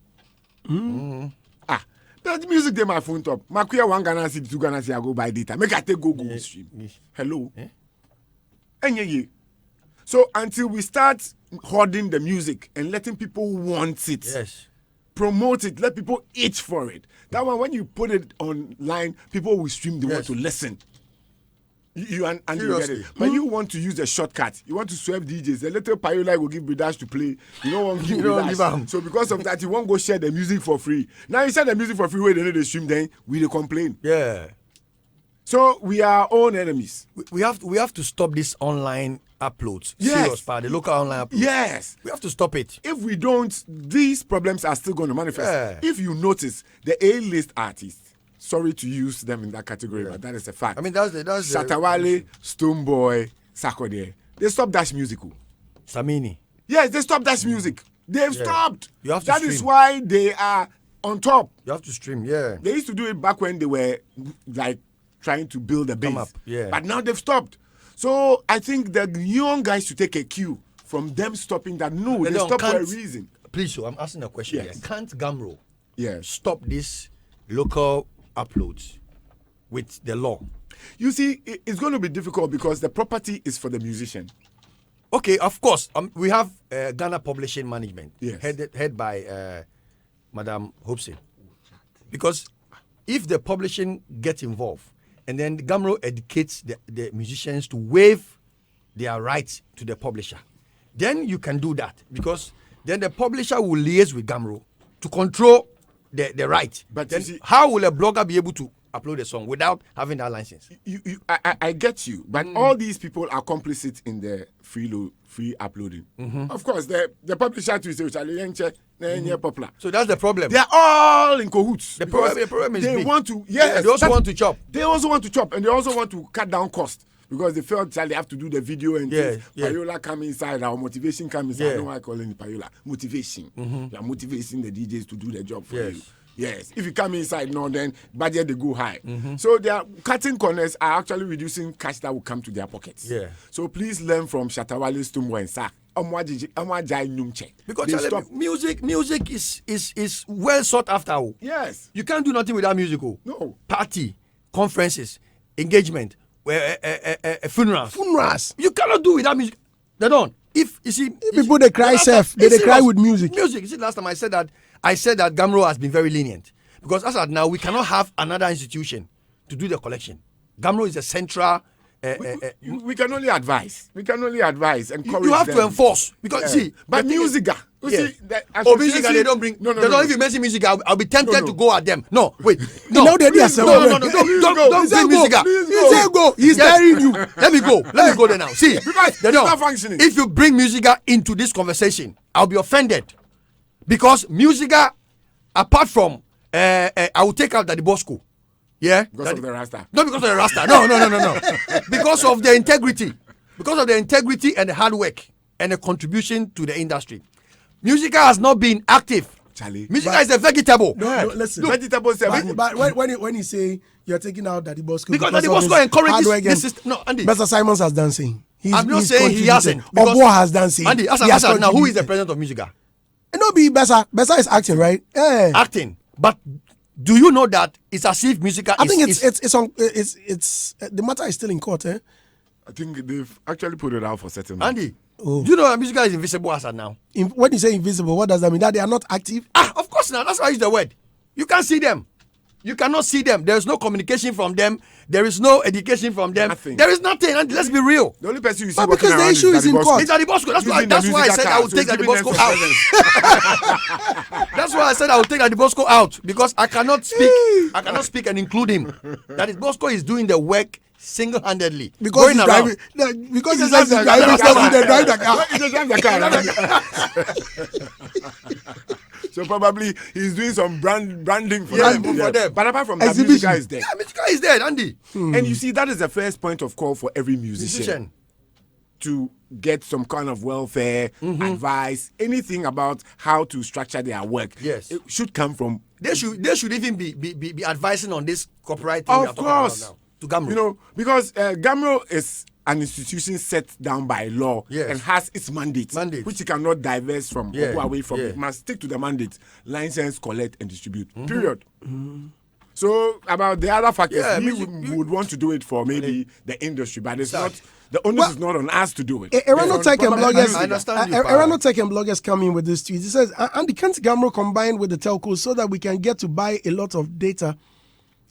That music they my phone top. Makuya 1 Ghana city, 2 Ghana city, I go buy data. Make I take go stream. Hello. So until we start hoarding the music and letting people want it, promote it, let people itch for it. That one, when you put it online, people will stream. They want to listen. You get it. But you want to use a shortcut. You want to swerve DJs. The little Payola will give Bridash to play. You don't want to give Bridash. So because of that, you won't go share the music for free. Now you share the music for free where they need to stream, then we complain. So we are our own enemies. We have to stop this online uploads. Serious part, the local online uploads. Yes. We have to stop it. If we don't, these problems are still going to manifest. If you notice, the A-list artists, sorry to use them in that category, but that is a fact. I mean, that's Shatawale, Stoneboy, Sarkodie. They stopped Dash Music. Samini. Yes, they stopped Dash Music. They've stopped. You have to That stream. is why they are on top. You have to stream, yeah. They used to do it back when they were like trying to build a base. Come up, yeah. But now they've stopped. So I think the young guys should take a cue from them stopping that. No, they stopped for a reason. Please, so I'm asking a question Yes. here. Can't Gamro Yes. stop these local uploads with the law? You see, it's going to be difficult because the property is for the musician. Okay, of course. We have Ghana Publishing Management, Yes. head by Madam Hobson. Because if the publishing gets involved, and then Gamro educates the musicians to waive their rights to the publisher, then you can do that. Because then the publisher will liaise with Gamro to control the right. But then you see, how will a blogger be able to upload a song without having that license? I get you, but all these people are complicit in the free uploading. Of course, the publisher too say popular. So that's the problem. They are all in cahoots. The problem is they big. want to. Yeah, Yes, they also want to chop. They also want to chop, and they also want to cut down cost because they felt that they have to do the video and things. Payola come inside, our motivation come inside. I don't know why I call it payola. Motivation. You are motivating the DJs to do the job for you. Yes, if you come inside, no, then budget they go high. So they are cutting corners are actually reducing cash that will come to their pockets. Yeah. So please learn from Shatawale, Stumbo, and Sak. Because music is well sought after. Yes. You can't do nothing without music. No. Party, conferences, engagement, funerals. Funerals. You cannot do without music. They don't. If you see, People they cry self. They cry with music. Music. You see, last time I said that Gamro has been very lenient because as of now we cannot have another institution to do the collection. Gamro is a central. We can only advise. We can only advise and encourage You have them. to enforce because see, but the thing is- music. You see, music they don't bring. No. If you mention music, I'll be tempted to go at them. No, wait. No, No, they please, are no, saying- don't bring music. He said go. He's daring you. Let me go there now. See, Because they it's don't. not functioning. If you bring musica into this conversation, I'll be offended because musica, apart from, I will take out the Bosco. Yeah, Because of the Rasta. Not because of the Rasta. No. Because of the integrity. Because of the integrity and the hard work and the contribution to the industry. Musica has not been active. Charlie. Musica is a vegetable. No, listen. Vegetables are But when you say you're taking out Daddy Bosco Because Daddy Bosco encourages this system. No, Andy. Mr. Simons has done same. I'm not saying he hasn't. Obo has done same. Andy, He has now who is the contributed. president of Musica? No, be Bessa. Bessa is acting, right? Yeah. Acting. But do you know that it's as if Musica I is... think it's the matter is still in court, eh? I think they've actually put it out for settlement. Andy, do you know that Musica is invisible as of now? When you say invisible, what does that mean? That they are not active? Of course not. That's why I use the word. You can't see them. You cannot see them. There is no communication from them. There is no education from them. Nothing. There is nothing. Andy, let's be real. The only person you see But walking because the around issue is in Daddy court. It's Daddy Bosco. That's why Using the I musical said I card, would so take it's Daddy giving them Bosco some out. presents. That's why I said I would take Daddy Bosco out because I cannot speak and include him. Daddy Bosco is doing the work single-handedly. Because he's driving. Because he's like driving stuff, they drive the car. So probably he's doing some branding for Yeah, them. for them. But apart from that, Exhibition. Musica is there. Yeah, Musica is dead, Andy. And you see, that is the first point of call for every musician. To get some kind of welfare, advice, anything about how to structure their work. Yes. It should come from... They should even be advising on this copyright thing we are Of talking about course. now. To Gamro. You know, because Gamro is an institution set down by law and has its mandate, which it cannot diverse from or go away from. It must stick to the mandate, license, collect, and distribute. Period. So about the other factors, we would want to do it for maybe the industry, but it's not. The onus is not on us to do it. Erano Tech and bloggers, I understand you, Erano Tech and bloggers come in with this tweet. It says, "Andy, can't Gamro combine with the telcos so that we can get to buy a lot of data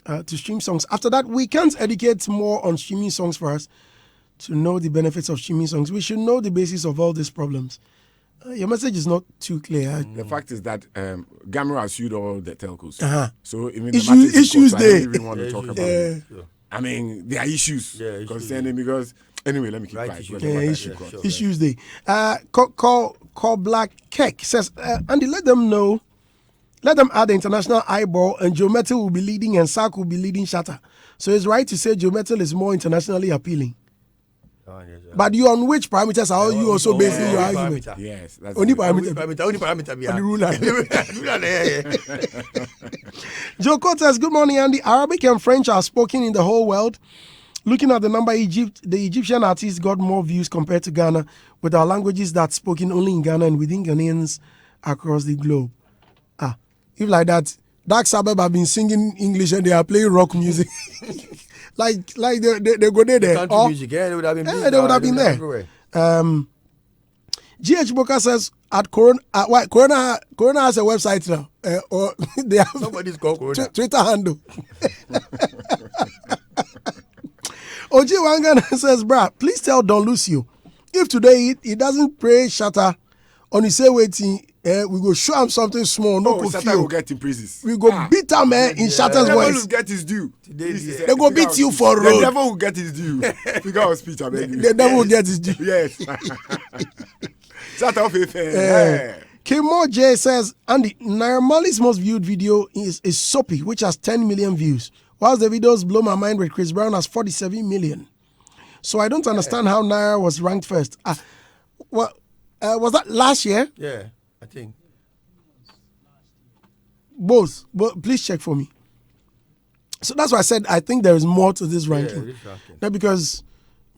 to stream songs? After that, we can't educate more on streaming songs for us to know the benefits of streaming songs. We should know the basis of all these problems." Your message is not too clear. The fact is that Gamro has sued all the telcos. So even Issues I there. don't even want to talk about it. I mean, there are issues concerning because anyway, let me keep quiet. Issues there. Call Black Keck says, Andy, let them know. Let them add the international eyeball, and Joe Metal will be leading, and Sark will be leading Shatter. So it's right to say Joe Metal is more internationally appealing. But you on which parameters are you also basing your argument? Yes, that's Only it. parameter. Only parameter. On the ruler. Joe Cotes, good morning, Andy. Arabic and French are spoken in the whole world. Looking at the number, the Egyptian artists got more views compared to Ghana, with our languages that's spoken only in Ghana and within Ghanaians across the globe. If like that, Dark Sabbath have been singing English and they are playing rock music. like they go there. Country music, they would have been. They would have been there. GH Boka says at Corona has a website now, or they have somebody's called Corona Twitter handle. Oji Wangan says, "Bruh, please tell Don Lucio if today he doesn't pray Shatta on his waiting." We go show him something small. No, Shatta will get him praises. We go beat him in Shatta's voice. The devil voice. will get his due. They go beat you for road. The devil will get his due. Figure out speech, I beg you. The devil will get his due. Yes. Shut up, Kimo J says, Andy, Naira Marley's most viewed video is Soapy, which has 10 million views, whilst the videos blow my mind with Chris Brown has 47 million. So I don't understand how Naira was ranked first. Was that last year? Yeah. I think both, but please check for me. So that's why I said I think there is more to this ranking. Not because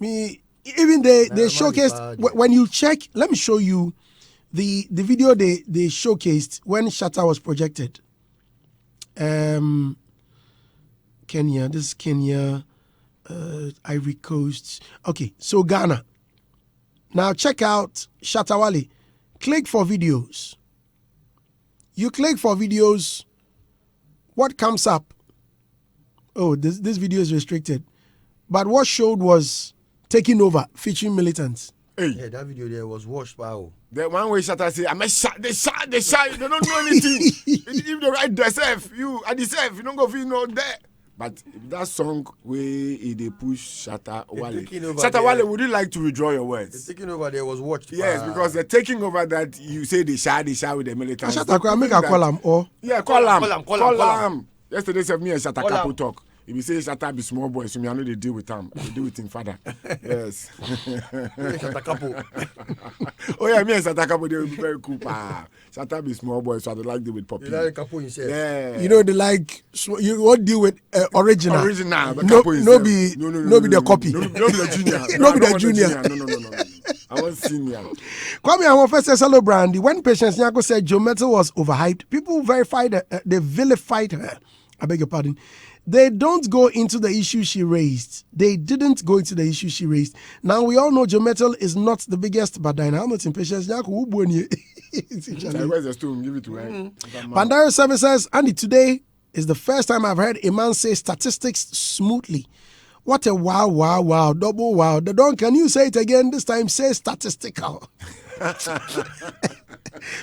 they showcased when you check. Let me show you the video they showcased when Shatta was projected. Kenya, this is Kenya, Ivory Coast. Okay, so Ghana. Now check out Shatta Wale. Click for videos. You click for videos. What comes up? Oh, this video is restricted. But what showed was Taking Over, featuring militants. Hey. Yeah, that video there was watched by the one way Shatta say, I'm a shot, they shot, they don't know anything. If they write themselves, you don't go feel no there. But that song where they push Shatta Wale. Shatta Wale, would you like to withdraw your words? The Taking Over there was watched. Yes, because the Taking Over that you say they shot with the militants. Shatta, make a call him or? Yeah, call him. Yesterday, said me and Shatta Kapo talk. If you say Shatta be small boy, so me I know they deal with him. They deal with him father. Yes. Shatta Kapo. Oh yeah, me and Shatta Kapo, they will be very cool. Shatta be small boy, so I don't like deal with Poppy. You like Kapo himself. Yeah. You know they like you won't deal with original. Original. No be the copy. No be the junior. No be the junior. No. I want senior. Kwame Awofo says, hello, Brandy. When Patience Nyako said Joe Metal was overhyped, people verified her, they vilified her. I beg your pardon. They don't go into the issue she raised. They didn't go into the issue she raised. Now, we all know Joe Metal is not the biggest, but Diana Hamilton, Patience Nyako, where's the stone? Give it to her. Pandara 7 says, Andy, today is the first time I've heard a man say statistics smoothly. What a wow, double wow. The Don, can you say it again? This time, say statistical.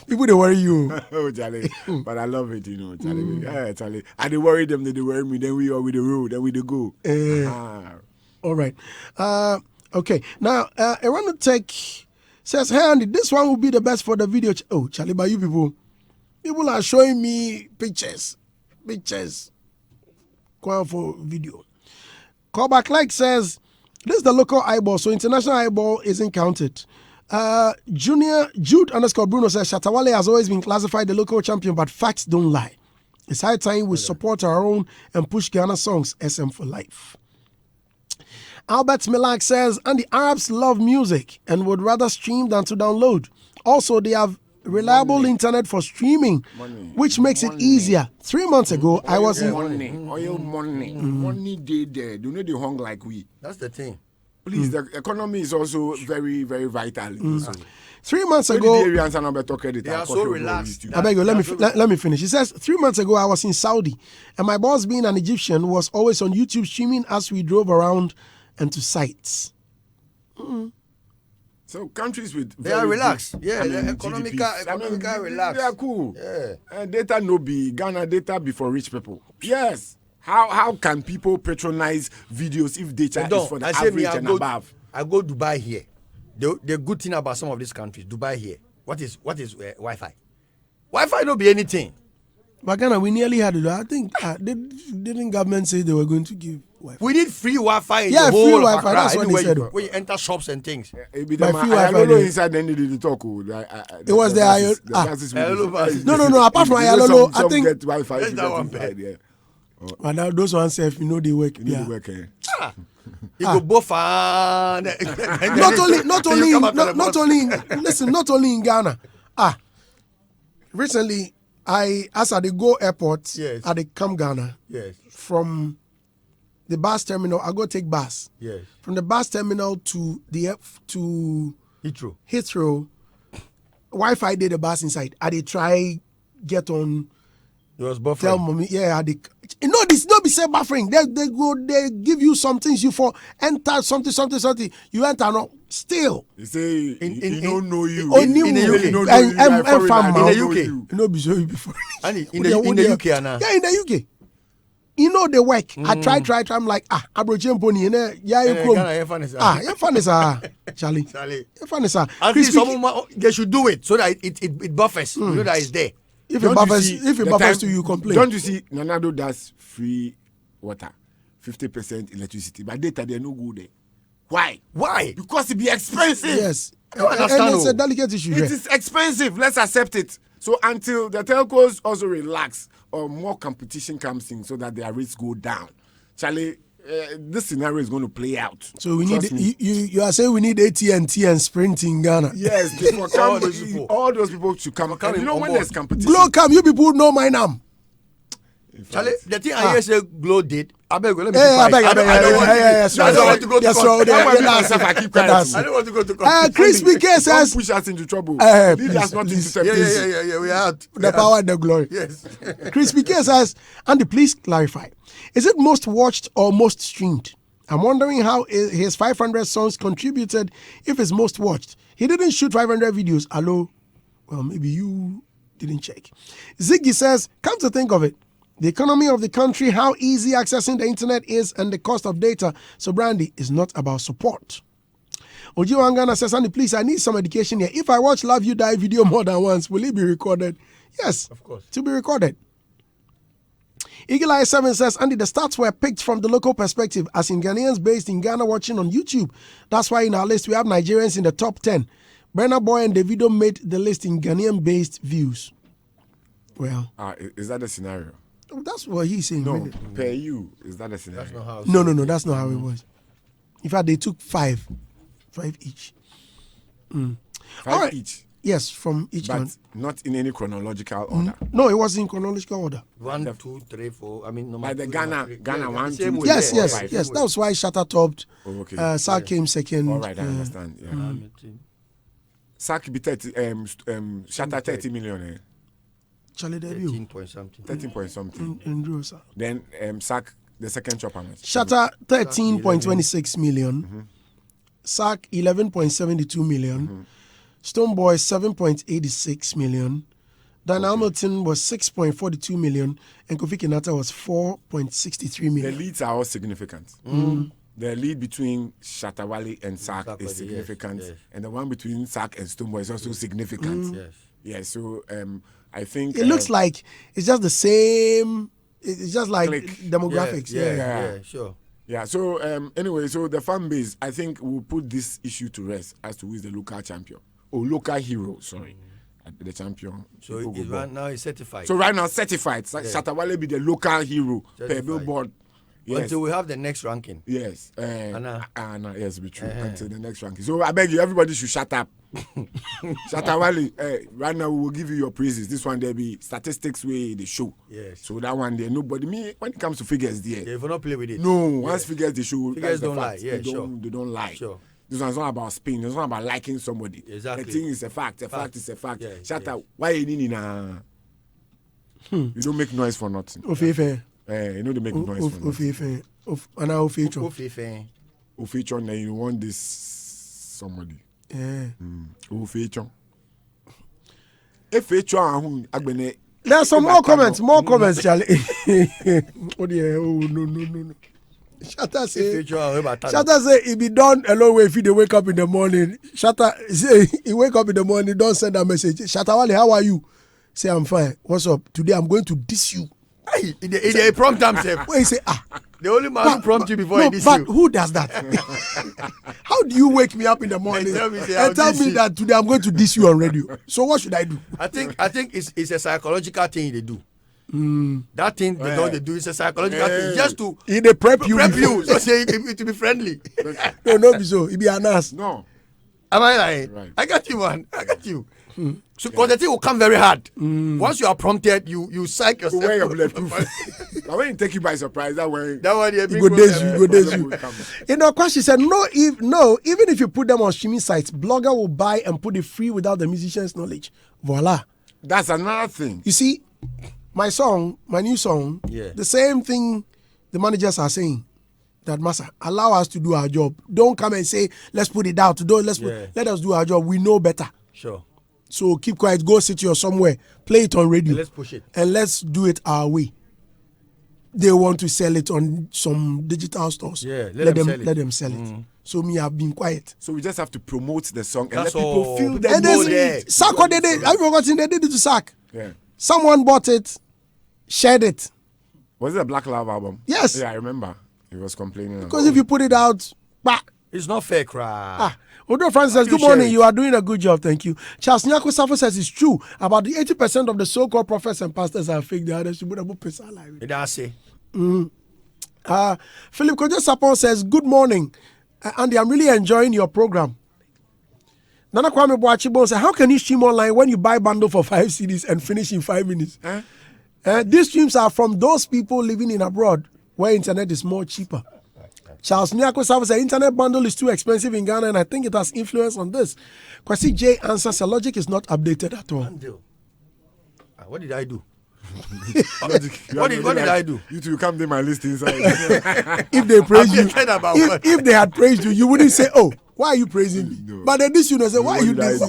People, they worry you. Oh, Charlie. But I love it, Charlie. Yeah, Charlie. And they worry them, they worry me. Then we are with the road, then we the go. All right. Okay. Now, Erano Tech says, hey, Andy, this one will be the best for the video. Oh, Charlie, but you people are showing me pictures. Go for video. Callback Like says, this is the local eyeball, so international eyeball isn't counted. Jude_Bruno says, Shatta Wale has always been classified the local champion, but facts don't lie. It's high time we support our own and push Ghana songs, SM for life. Albert Milak says, and the Arabs love music and would rather stream than to download. Also, they have reliable internet for streaming, which makes it easier. 3 months ago, I was in... Money day there. Do not they hung like we. That's the thing. Please, the economy is also very, very vital. So, 3 months ago... They are so relaxed. I beg you, let me finish. He says, 3 months ago, I was in Saudi, and my boss, being an Egyptian, was always on YouTube streaming as we drove around and to sites. So countries with they are relaxed. Economically relaxed. They are cool. Yeah. Data no be Ghana data be for rich people. Yes. How can people patronize videos if data is for the average and above? I go Dubai here. The good thing about some of these countries, Dubai here. What is Wi-Fi? Wi-Fi don't be anything. But Ghana, we nearly had it. I think didn't government say they were going to give? Wi-Fi. We need free Wi-Fi. In Yeah, the free whole of Wi-Fi, Accra, that's what they anywhere said. when you enter shops and things. It be My the free I Wi-Fi don't know there. inside then they talk. It was the Hello, No. Apart from Ayalolo, I think. Get Wi-Fi. That's if you that get one inside, bad. yeah. But now those ones, they work. You need Yeah. to work. You go both far. Not only in Ghana. Recently, as I go airport, Yes. I come Ghana Yes. from the bus terminal. I go take bus Yes. from the bus terminal to Hitro. Heathrow. Wi-Fi did the bus inside. I did try get on. It was buffering. Tell mommy, yeah, this don't be say buffering. They give you some things you for enter something. You enter no still. You say you don't know you. Only in the UK. You don't know you. and In the UK. You know be so before. And in the UK, Anna. Yeah, in the UK. You know the work. I try. I'm like, Abrojem Pony, yeah, you come. Ghana, You funny, sir. Charlie. You funny, sir. At least they should do it so that it buffers. You know that it's there. If it buffers to you, complain. Don't you see, Nanado does free water, 50% electricity, but data they're no good there. Why? Because it be expensive. Yes. I understand. And it's a delicate issue. It is expensive. Let's accept it. So until the telcos also relax or more competition comes in so that their rates go down, Charlie, this scenario is going to play out. So we need you are saying we need AT&T and Sprint in Ghana. Yes, all those people should come. And you know when there's competition. Glow come, you people know my name. Charlie, the thing I hear say Glow did. I beg, let me I I don't want to go to court. I don't want to go to court. Crispy K says, don't push us into trouble. Lead us not into temptation. Yeah, we had the power and the glory. Yes. Crispy K says, Andy, please clarify. Is it most watched or most streamed? I'm wondering how his 500 songs contributed if it's most watched. He didn't shoot 500 videos. Hello? Well, maybe you didn't check. Ziggy says, come to think of it, the economy of the country, how easy accessing the internet is, and the cost of data. So, Brandy, is not about support. Oji Wangana says, Andy, please, I need some education here. If I watch Love You Die video more than once, will it be recorded? Yes, Of course. To be recorded. Eagle Eye 7 says, Andy, the stats were picked from the local perspective, as in Ghanaians based in Ghana watching on YouTube. That's why in our list we have Nigerians in the top 10. Burna Boy and Davido made the list in Ghanaian-based views. Well, Is that the scenario? that's what he's saying. No, Right? per you. Is that the scenario? That's not how. No, that's not how it was. In fact, they took five each. Five All right. each, Yes, from each but one. not in any chronological order. No, it was in chronological order. 1, 2, 3, 4. I mean, no By matter. the Ghana, 1, 2, 3, Yes, 4, yes. 5. That was why Shatta topped. Oh, okay. Sark came second. All right, I understand. Yeah. Sak be 30, Shatta 30 million. Charlie debut. 13 point something. 13 point something. In Drew, sir. Then Sak, the second chop, how much? Shatta 13.26 million. Sark 11.72 million. Stoneboy 7.86 million. Dan Hamilton was 6.42 million. And Kofi Kinata was 4.63 The million. leads are all significant. The lead between Shatta and Sak is yes, significant, yes. and the one between Sak and Stoneboy is also significant. Yes. Yeah, so I think It looks like it's just the same. It's just like Click. demographics. Yeah, sure. Yeah, so anyway, so the fan base, I think we'll put this issue to rest as to who is the local champion. Or local hero, sorry. The champion. So People go right ball. now it's certified. So right now, certified. Shatta be the local hero per Certified. billboard. Yes. Until we have the next ranking. Yes. Anna. Yes, be true. Until the next ranking. So I beg you, everybody should shut up. Shatta right now we will give you your praises. This one there be statistics way they show. Yes. So that one there, nobody when it comes to figures there. Yeah, if we not play with it. No, once figures they show, Figures that's the don't lie. fact. Yeah, They don't lie. Sure. This one's not about spin. It's not about liking somebody. Exactly. The thing is a fact. A fact is a fact. Yeah, Shatta, why you need You don't make noise for nothing. Ofefe. You know they make noise for nothing. Ofefe. Ana Ofecho. Ofecho, then you want this somebody. Yeah. Ofecho. Ofecho, agbene. There's some more comments, Charlie. Oh dear, no. Shatta say he be done a long way if he wake up in the morning. Shatta say he wake up in the morning, don't send a message. Shatta Wale, how are you? Say I'm fine. What's up? Today I'm going to diss you. Hey, he prompt himself. Where he say The only man who prompt you before he diss but you. who does that? How do you wake me up in the morning and tell me that today I'm going to diss you on radio? So what should I do? I think it's a psychological thing they do. That thing they do is a psychological thing just to they prep you. So say it to be friendly. No, be so. It be an ass. No. Am I lying? Right. I got you, man. I got you. So because the thing will come very hard. Once you are prompted, you psych yourself. Where you're bulletproof. But when you take you by surprise, that way. You go days you. You know, question said even if you put them on streaming sites, blogger will buy and put it free without the musician's knowledge. Voila. That's another thing. You see, my new song, the same thing the managers are saying. That Massa, allow us to do our job. Don't come and say, let's put it out. Let us do our job. We know better. Sure. So keep quiet, go sit here somewhere, play it on radio. And let's push it. And let's do it our way. They want to sell it on some digital stores. Yeah, let them sell it. So me, I've been quiet. So we just have to promote the song and That's let people all. feel the And mood. then Sack what they did. Have you forgotten they did it to Sack? Yeah. Someone bought it, shared it. Was it a Black Love album? Yes. Yeah, I remember. He was complaining. Because if you put it out, It's not fair, cry. Odo Francis says, good share morning, it. you are doing a good job, thank you. Charles Nyako Safo says it's true. About the 80% of the so-called prophets and pastors are fake. The others should put pesa alive. That's it. Philip Kojo Sapon says, good morning. Andy, I'm really enjoying your program. Nana Kwame Boachibo says, how can you stream online when you buy bundle for 5 CDs and finish in 5 minutes? These streams are from those people living in abroad where internet is more cheaper. Charles Nyako Savo says, internet bundle is too expensive in Ghana and I think it has influence on this. Kwasi J answers, the logic is not updated at all. What did I do? What did I do? You two come to my list inside. If they praise you, about if they had praised you, you wouldn't say, oh, why are you praising me? No. But then this, say, why are you doing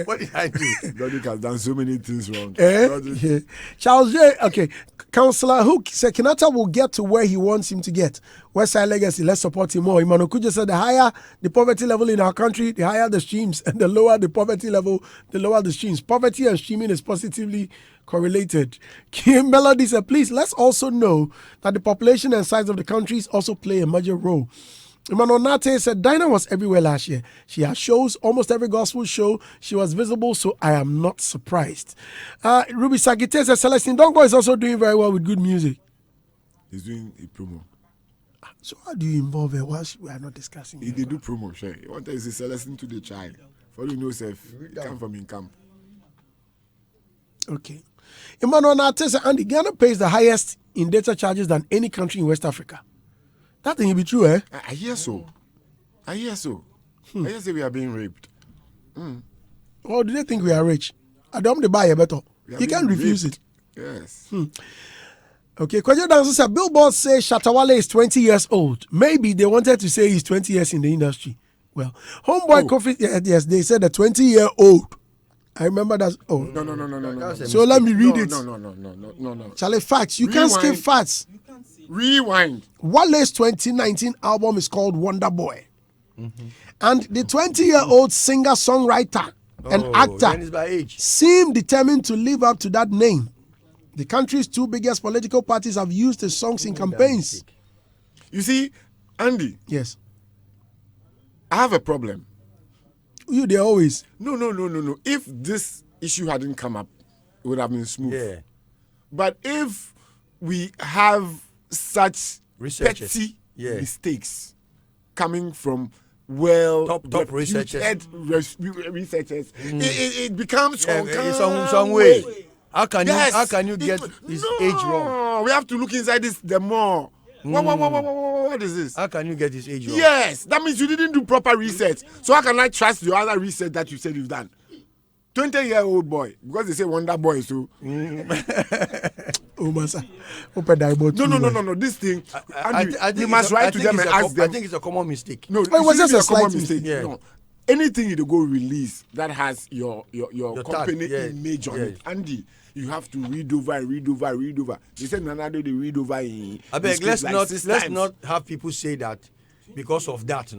What did I do? Logic has done so many things wrong. Yeah. Charles J. Okay. Councillor Hook said Kenyatta will get to where he wants him to get. Westside Legacy, let's support him more. Imano Kuja said the higher the poverty level in our country, the higher the streams, and the lower the poverty level, the lower the streams. Poverty and streaming is positively correlated. Kim Melody said, please, let's also know that the population and size of the countries also play a major role. Emmanuel Nate said, Dinah was everywhere last year. She has shows, almost every gospel show. She was visible, so I am not surprised. Ruby Sagite said, Celestine Dongo is also doing very well with good music. He's doing a promo. So how do you involve her whilst we are not discussing it? They do promo, sure. What is it? Celestine to the child. For you know, self, come from in camp. Okay. Emmanuel Nate said, Andy, Ghana pays the highest in data charges than any country in West Africa. That thing will be true, eh? I hear so. I hear say we are being raped. Or do they think we are rich? I don't they buy a better. You can't refuse it. Yes. Okay, Kwajo Danso said, Billboard says Shatawale is 20 years old. Maybe they wanted to say he's 20 years in the industry. Well, Homeboy Kofi, yes, they said a 20-year-old. I remember that. Oh, No. So let me read it. No. Charlie, facts. You can't skip facts. Rewind. Wale's 2019 album is called Wonder Boy. And the 20-year-old singer-songwriter and actor seemed determined to live up to that name. The country's two biggest political parties have used his songs in campaigns. You see, Andy. Yes. I have a problem. You there always. No. If this issue hadn't come up, it would have been smooth. Yeah. But if we have such petty mistakes coming from top researchers, it becomes some way. How can you get his age wrong? We have to look inside this the more. What is this? How can you get his age wrong? Yes, that means you didn't do proper research. So how can I trust your other research that you said you've done? 20-year-old boy, because they say Wonder Boy, so. Oh, Masa. No. This thing, you must write to them and ask them. I think it's a common mistake. No, it was just a common mistake. Yeah. No. Anything you go release that has your company image on it, Andy, you have to read over. They said Nanado they read over in. I beg, let's not have people say that because of that,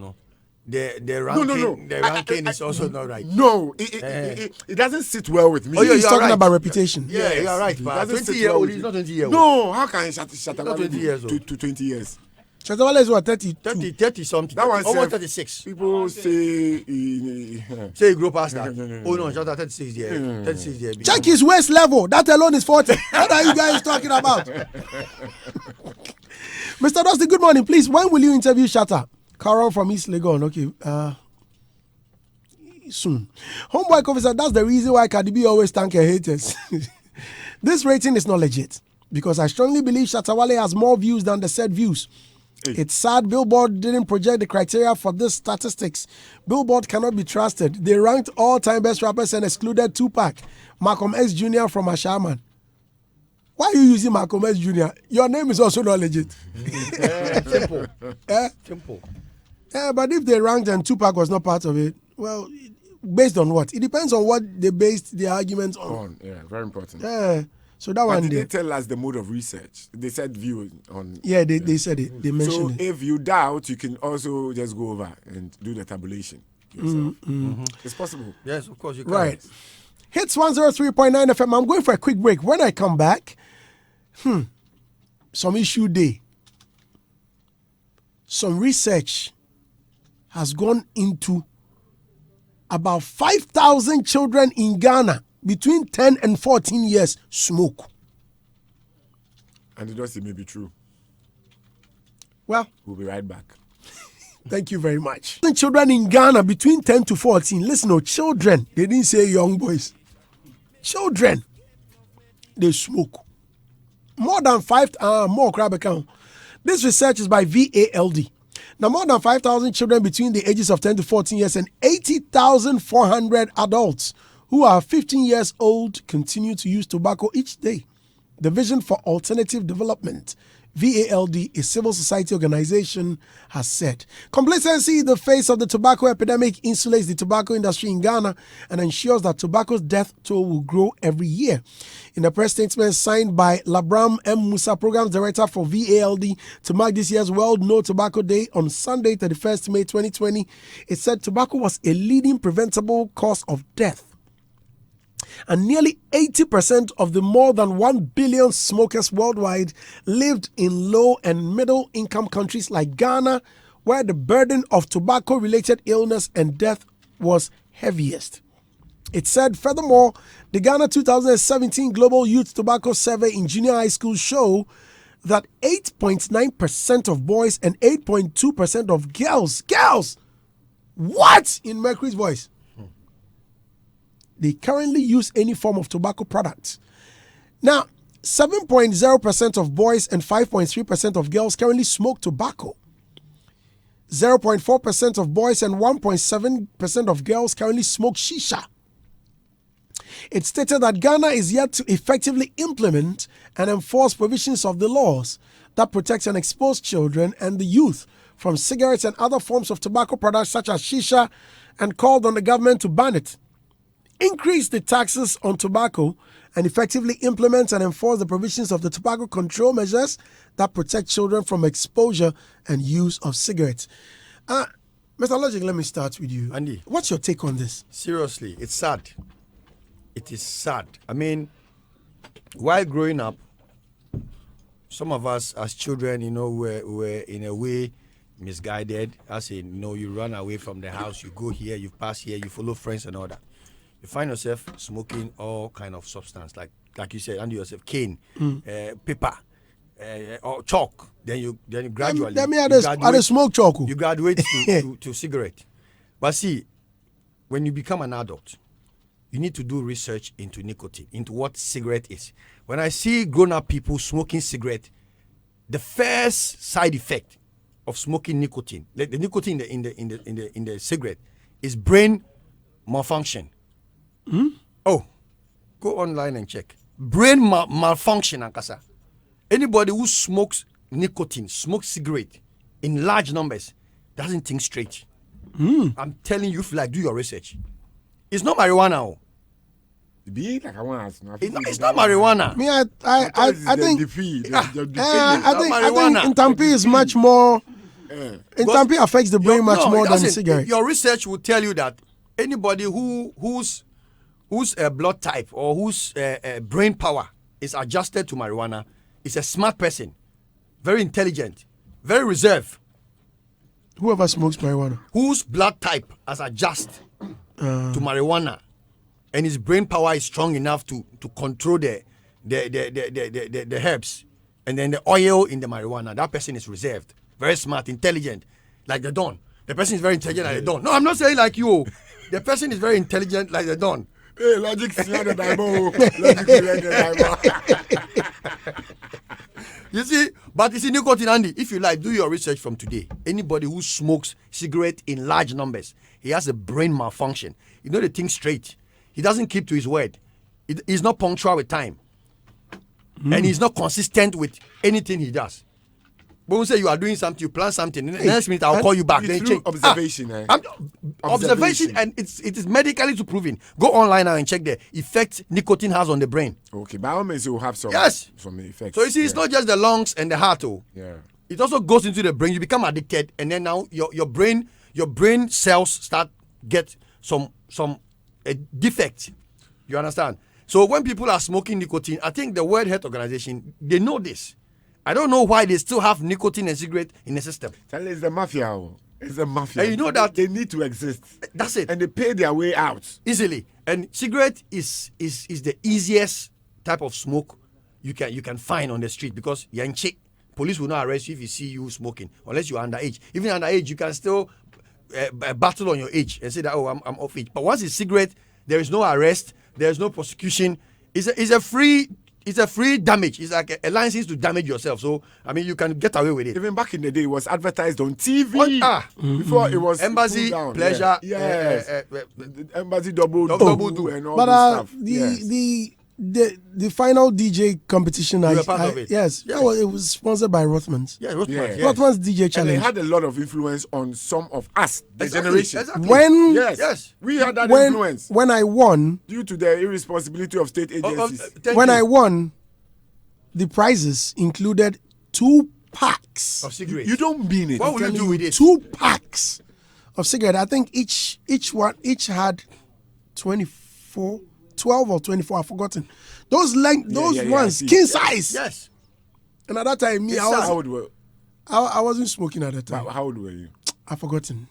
the ranking, No. the ranking is also not right. No, it doesn't sit well with me. Oh, he's talking right. about reputation. Yeah, Yes, you're right. it But doesn't 20 sit year well old, with he's me. not 20 year old. No, how can Shatta Not 20 years old. to 20 years? Shatta Wale is what, 30? 30 something. That one almost said- 36. People say Say you grow past that. No. Oh no, Shatta 36 year. 36 year. Check his waist level. That alone is 40. What are you guys talking about? Mr. Dusty, good morning. Please, when will you interview Shatta? Carol from East Legon. Okay. Soon. Homeboy officer, that's the reason why Cardi B always thank her haters. This rating is not legit because I strongly believe Shatta Wale has more views than the said views. It's sad Billboard didn't project the criteria for this statistics. Billboard cannot be trusted. They ranked all-time best rappers and excluded Tupac, Malcolm X Jr. from Ashaman. Why are you using Malcolm X Jr.? Your name is also not legit. Simple. Simple. Yeah, but if they ranked and Tupac was not part of it, well, based on what? It depends on what they based their arguments on. yeah, very important. Yeah. So that But one did they they tell us the mode of research? They said view on. yeah, they said it. They So mentioned it. if you doubt, you can also just go over and do the tabulation yourself. It's possible. Yes, of course you can. Right. Hits 103.9 FM. I'm going for a quick break. When I come back, some issue day. Some research has gone into about 5,000 children in Ghana between 10 and 14 years smoke. And it does may be true. Well, We'll be right back. thank you very much. Children in Ghana between 10 to 14. Listen, children. They didn't say young boys. Children. They smoke. More than more crab account. This research is by VALD. Now, more than 5,000 children between the ages of 10 to 14 years and 80,400 adults who are 15 years old continue to use tobacco each day. The Vision for Alternative Development, VALD, a civil society organization, has said. Complacency in the face of the tobacco epidemic insulates the tobacco industry in Ghana and ensures that tobacco's death toll will grow every year. In a press statement signed by Labram M. Musa, Programs Director for VALD, to mark this year's World No Tobacco Day on Sunday, 31st May 2020, it said tobacco was a leading preventable cause of death. And nearly 80% of the more than 1 billion smokers worldwide lived in low and middle income countries like Ghana, where the burden of tobacco-related illness and death was heaviest. It said, furthermore, the Ghana 2017 Global Youth Tobacco Survey in junior high schools show that 8.9% of boys and 8.2% of girls, what? In Mercury's voice? They currently use any form of tobacco products. Now, 7.0% of boys and 5.3% of girls currently smoke tobacco. 0.4% of boys and 1.7% of girls currently smoke shisha. It stated that Ghana is yet to effectively implement and enforce provisions of the laws that protect and expose children and the youth from cigarettes and other forms of tobacco products such as shisha, and called on the government to ban it, increase the taxes on tobacco, and effectively implement and enforce the provisions of the tobacco control measures that protect children from exposure and use of cigarettes. Mr. Logic, let me start with you. Andy. What's your take on this? Seriously, it's sad. It is sad. I mean, while growing up, some of us as children, were in a way misguided. As in, you run away from the house, you go here, you pass here, you follow friends and all that. You find yourself smoking all kind of substance, like you said, under yourself, cane, paper, or chalk. Then you gradually. I smoke chalk. You graduate to cigarette. But see, when you become an adult, you need to do research into nicotine, into what cigarette is. When I see grown-up people smoking cigarette, the first side effect of smoking nicotine, the nicotine in the cigarette, is brain malfunction. Oh, go online and check. Brain malfunction, Ankasa. Anybody who smokes nicotine, smokes cigarette in large numbers, doesn't think straight. I'm telling you, do your research. It's not marijuana. It's not marijuana. I think in Tampi is much more Intampi affects the brain much more than cigarette. Your research will tell you that anybody whose blood type or whose brain power is adjusted to marijuana is a smart person, very intelligent, very reserved. Whoever smokes marijuana, whose blood type has adjusted to marijuana, and his brain power is strong enough to control the herbs and then the oil in the marijuana, that person is reserved, very smart, intelligent, like the Don. The person is very intelligent like the Don. No, I'm not saying like you. The person is very intelligent like the Don. Hey, logic is not the Bible. Logic is not the Bible. You see, but you see, nicotine, Andy, if you like, do your research from today. Anybody who smokes cigarette in large numbers, he has a brain malfunction. You know, the thing straight. He doesn't keep to his word. He's not punctual with time. And he's not consistent with anything he does. But when say you are doing something, you plan something, the next minute I'll call you back. Then check. Observation, observation, and it is medically to proven. Go online now and check the effect nicotine has on the brain. Okay, by all means, you will have some effects. So you see, it's not just the lungs and the heart. Yeah. It also goes into the brain. You become addicted, and then now your brain cells start get some defect. You understand? So when people are smoking nicotine, I think the World Health Organization, they know this. I don't know why they still have nicotine and cigarette in the system. It's the mafia. It's the mafia. And you know that they need to exist. That's it. And they pay their way out easily. And cigarette is the easiest type of smoke you can find on the street, because you're in check. Police will not arrest you if you see you smoking, unless you're underage. Even underage, you can still battle on your age and say that, oh, I'm off age. But once it's cigarette, there is no arrest, there is no prosecution. It's a free damage. It's like a license to damage yourself. So, I mean, you can get away with it. Even back in the day, it was advertised on TV. Before it was Embassy, Pleasure. Embassy double do and all but this stuff. The final DJ competition, you were part of it. Yes. Yeah, well, it was sponsored by Rothmans. Yeah, Rothmans. Yes. Rothmans DJ challenge. And it had a lot of influence on some of us, the generation. Exactly. We had that influence. When I won, due to the irresponsibility of state agencies. I won, the prizes included 2 packs of cigarettes. You don't mean it. What will you do with it? 2 packs of cigarettes. I think each had 12 or 24, I've forgotten. Those ones, king size. Yes. And at that time, how old were you? I wasn't smoking at that time. How old were you? I've forgotten.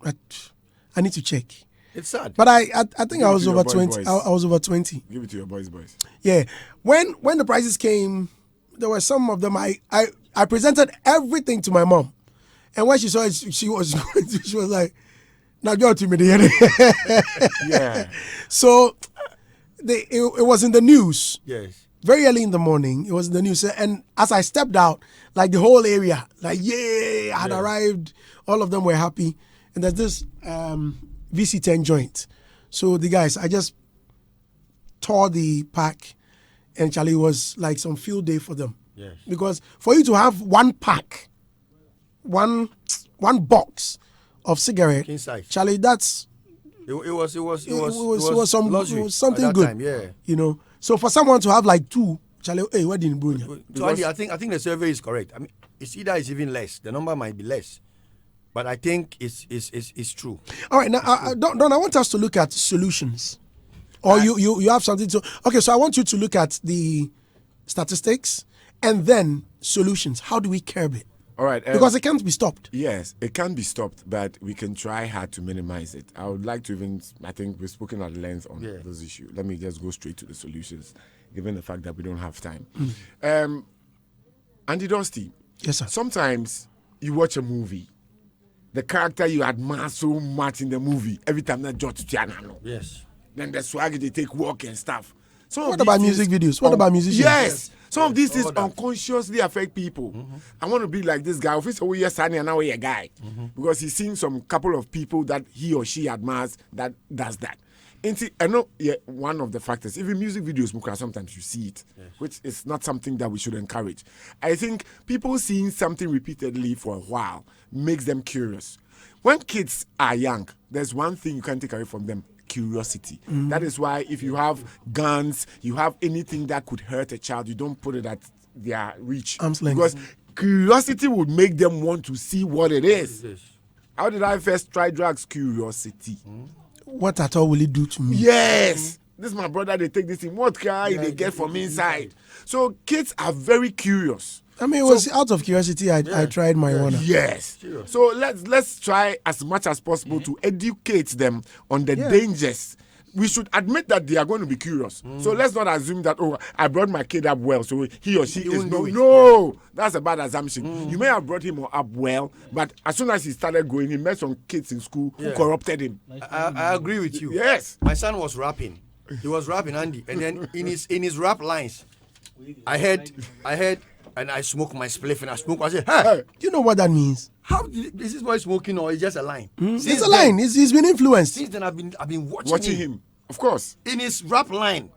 I need to check. It's sad. But I think I was over 20. I was over 20. Give it to your boys. Yeah. When the prizes came, there were some of them. I presented everything to my mom. And when she saw it, she was like, now go to me. Yeah. So it was in the news. Yes. Very early in the morning, it was in the news. And as I stepped out, like the whole area, like, I had arrived. All of them were happy. And there's this VC10 joint. So the guys, I just tore the pack, and Charlie, was like some field day for them. Yes. Because for you to have 1 pack, one box of cigarette, king size. Charlie, that's it was something good. Time, you know. So for someone to have like 2, Charlie, hey, what didn't bring you? So Andy, I think the survey is correct. I mean, it's even less. The number might be less, but I think it's true. All right, now Don, I want us to look at solutions. Or you have something to. Okay, so I want you to look at the statistics and then solutions. How do we curb it? All right. Because it can't be stopped. Yes, it can be stopped, but we can try hard to minimize it. I would like to I think we've spoken at length on this issue. Let me just go straight to the solutions, given the fact that we don't have time. Andy Dusty. Yes, sir. Sometimes you watch a movie, the character you admire so much in the movie, every time that jot to Yes. Then the swag they take walk and stuff. What about music videos? What about musicians? Yes. Some of these things unconsciously affect people. I want to be like this guy. Officer, we are Sunny and now we're a guy. Because he's seen some couple of people that he or she admires that does that. And see, I know one of the factors, even music videos, sometimes you see it, which is not something that we should encourage. I think people seeing something repeatedly for a while makes them curious. When kids are young, there's one thing you can't take away from them: curiosity. That is why if you have guns, you have anything that could hurt a child, you don't put it at their reach. Arm's length. Because curiosity would make them want to see what it is. How did I first try drugs? Curiosity. What at all will it do to me? Yes. This is my brother, they take this in. What can they get from inside? So kids are very curious. I mean, it was out of curiosity I tried marijuana. Yes. So let's try as much as possible to educate them on the dangers. We should admit that they are going to be curious. So let's not assume that, I brought my kid up well, so he or she is no. That's a bad assumption. You may have brought him up well, but as soon as he started growing, he met some kids in school who corrupted him. I agree with you. Yes. My son was rapping. He was rapping, Andy, and then in his rap lines, I heard, and I smoke my spliff, and I said, hey, Do you know what that means? how is this boy smoking, or is just a line? It's a line. He's been influenced. Since then, I've been Watching him. Of course. in his rap line.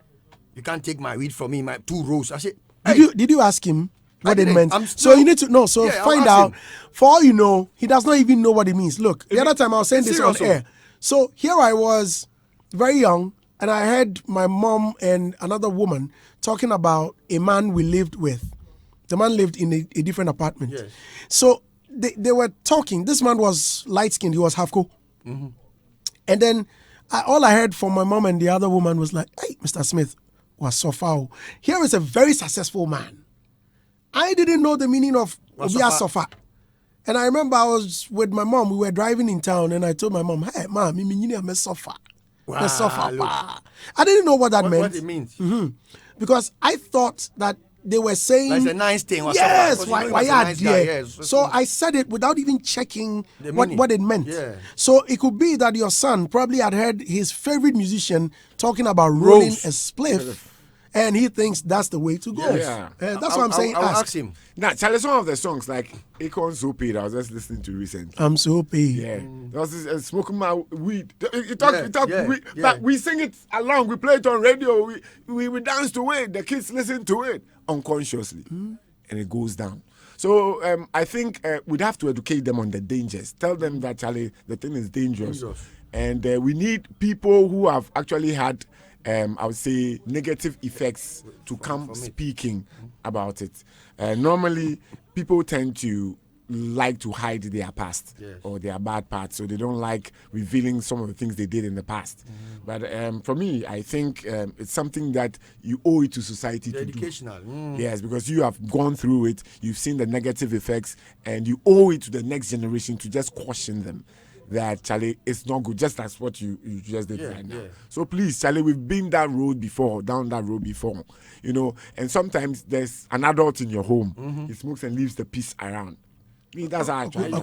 You can't take my weed from me, my 2 rows. I said, Did you ask him what it didn't. meant? So you need to know. So Yeah, I'll find ask out. him. For all you know, he does not even know what it means. Look, the other time I was saying this on serious, air. So here I was, very young, and I heard my mom and another woman talking about a man we lived with. The man lived in a different apartment. Yes. So they were talking. This man was light-skinned. He was half-co. And then all I heard from my mom and the other woman was like, hey, Mr. Smith was so foul. Here is a very successful man. I didn't know the meaning of Obia Sofa. And I remember I was with my mom. We were driving in town, and I told my mom, hey, mom, I'm a sofa. Wow, I didn't know what that meant. what it means. Because I thought that they were saying, That's a nice thing. yes, why are are there? So I said it without even checking what it meant. Yeah. So it could be that your son probably had heard his favorite musician talking about rolling a spliff, and he thinks that's the way to go. Yeah. That's what I'm saying. I'll ask him. Now, Charlie, some of the songs like Acorn So Paid, I was just listening to recently. I'm so paid. Yeah. There was this, smoking my weed. You talk, weed, yeah. but we sing it along. We play it on radio. We dance to it. The kids listen to it unconsciously. And it goes down. So I think we'd have to educate them on the dangers. Tell them that, Charlie, the thing is dangerous. And we need people who have actually had, I would say, negative effects to come speaking about it. Normally, people tend to like to hide their past or their bad parts, so they don't like revealing some of the things they did in the past. But for me, I think it's something that you owe it to society to Educational. do. Yes, because you have gone through it, you've seen the negative effects, and you owe it to the next generation to just caution them that, Charlie, it's not good, just as what you just did right now. So please, Charlie, we've been down that road before, you know, and sometimes there's an adult in your home, he smokes and leaves the peace around. Me, that's how I try to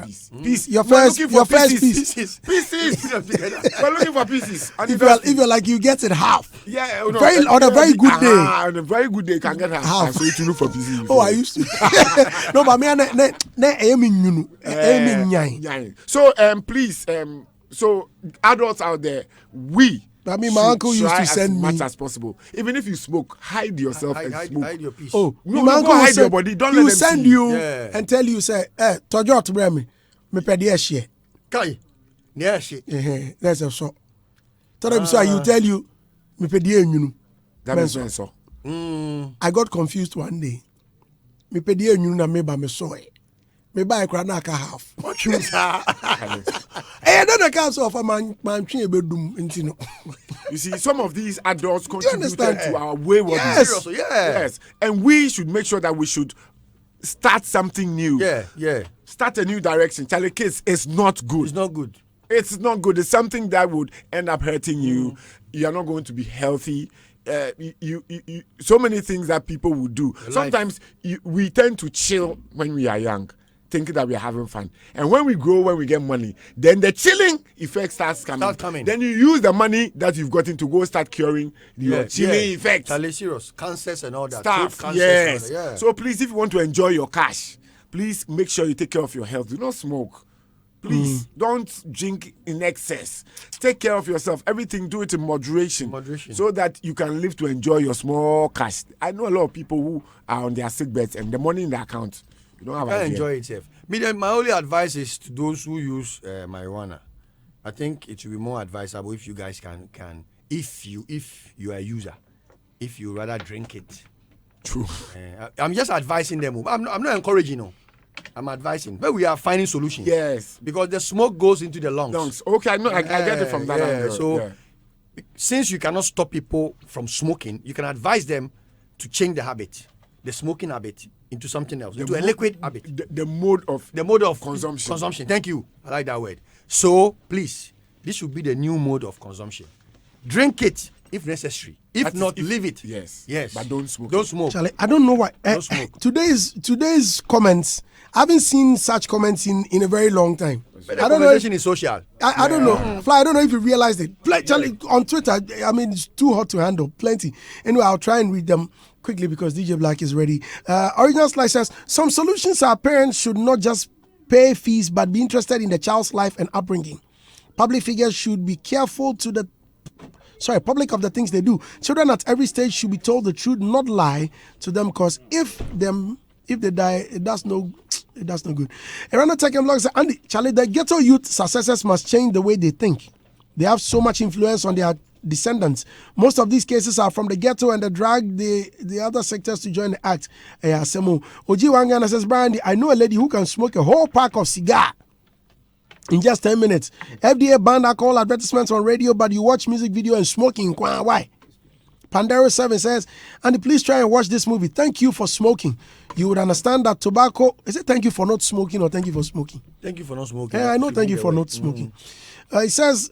peace. Peace. Your first piece. Pieces. We're looking for pieces. And If you're like, you get it half. Yeah, On a very good day. On a very good day, you can get half. So you look for pieces. Oh, I used to. No, but me, So please, so adults out there, I mean, my uncle used to send me as much as possible. Even if you smoke, hide yourself and smoke. Hide your piece. Oh, No, my you uncle go hide will your body. Don't let he will them send see. you Yeah. and tell you, say, Tojo to bring me pay share. Kai. Yeah, shit. That's a so. So he will tell you, me pay you. That makes sense. So. I got confused one day. Me pay you na me ba me soy. Me buy kranaka half. What you say? Then I can't so for man tree bedum intino. You see, some of these adults contributed understand? to our waywardness. Yes. Seriously, yeah. Yes. And we should make sure that we should start something new. Yeah. Start a new direction. Charlie, kids, it's not good. It's not good. It's not good. It's something that would end up hurting you. You are not going to be healthy. You so many things that people would do. Sometimes we tend to chill when we are young, thinking that we are having fun. And when we grow, when we get money, then the chilling effect starts coming. Then you use the money that you've gotten to go start curing your chilling effects. Charlie, serious. Cancers and all that. Stuff. Cancers Yes. and all that, yeah. So please, if you want to enjoy your cash, please make sure you take care of your health. Do not smoke. Please don't drink in excess. Take care of yourself. Everything, do it in moderation. So that you can live to enjoy your small cash. I know a lot of people who are on their sick beds and the money in their account, you don't have I idea. enjoy itself. My only advice is to those who use marijuana. I think it will be more advisable if you guys can if you are a user, if you rather drink it True. I'm just advising them. I'm not encouraging, no. I'm advising, but we are finding solutions. Yes. Because the smoke goes into the lungs. Okay, I get it from that angle. So, since you cannot stop people from smoking, you can advise them to change the habit, the smoking habit, into something else, into a liquid habit. The mode of consumption. Thank you. I like that word. So, please, this should be the new mode of consumption. Drink it if necessary. If not, leave it. Yes. But don't smoke. Don't smoke. Charlie, I don't know why. Don't smoke. Today's comments, I haven't seen such comments in a very long time. But the conversation is social. I don't know. Fly, I don't know if you realized it. Charlie, on Twitter, I mean, it's too hot to handle. Plenty. Anyway, I'll try and read them quickly because DJ Black is ready. Original Slice says, some solutions are parents should not just pay fees but be interested in the child's life and upbringing. Public figures should be careful public of the things they do. Children at every stage should be told the truth, not lie to them, because if they die, it does no good. Erano Tech and Blog says, Andy, Charlie, the ghetto youth successors must change the way they think. They have so much influence on their descendants. Most of these cases are from the ghetto and they drag the other sectors to join the act. Oji Wangana says, Brandy, I know a lady who can smoke a whole pack of cigar in just 10 minutes. FDA banned alcohol advertisements on radio, but you watch music video and smoking. Why? Pandero 7 says, Andy, please try and watch this movie. Thank you for smoking. You would understand that tobacco... Is it thank you for not smoking or thank you for smoking? Thank you for not smoking. Yeah, I know thank you for not smoking. It says,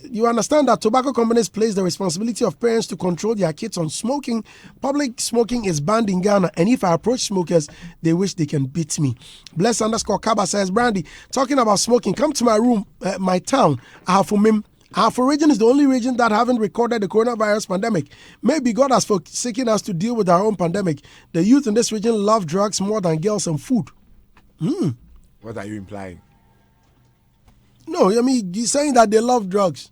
you understand that tobacco companies place the responsibility of parents to control their kids on smoking. Public smoking is banned in Ghana, and if I approach smokers, they wish they can beat me. Bless _ Kaba says, Brandy, talking about smoking, come to my room, my town, Ahafumim. Our region is the only region that haven't recorded the coronavirus pandemic. Maybe God has forsaken us to deal with our own pandemic. The youth in this region love drugs more than girls and food. What are you implying? No, I mean, you're saying that they love drugs.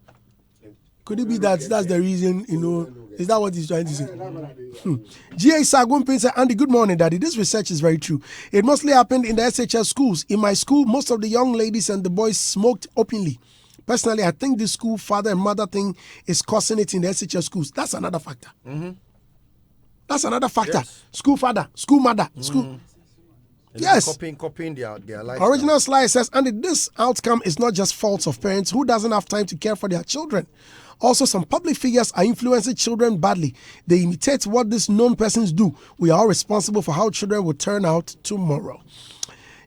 Could it be that's the reason, is that what he's trying to say? G.A. Sagumpin said, Andy, good morning, Daddy. This research is very true. It mostly happened in the SHS schools. In my school, most of the young ladies and the boys smoked openly. Personally, I think the school father and mother thing is causing it in the SHS schools. That's another factor. That's another factor. Yes. School father, school mother, school... Yes. Copying their life. Original Slice says, and this outcome is not just faults of parents who doesn't have time to care for their children. Also, some public figures are influencing children badly. They imitate what these known persons do. We are all responsible for how children will turn out tomorrow.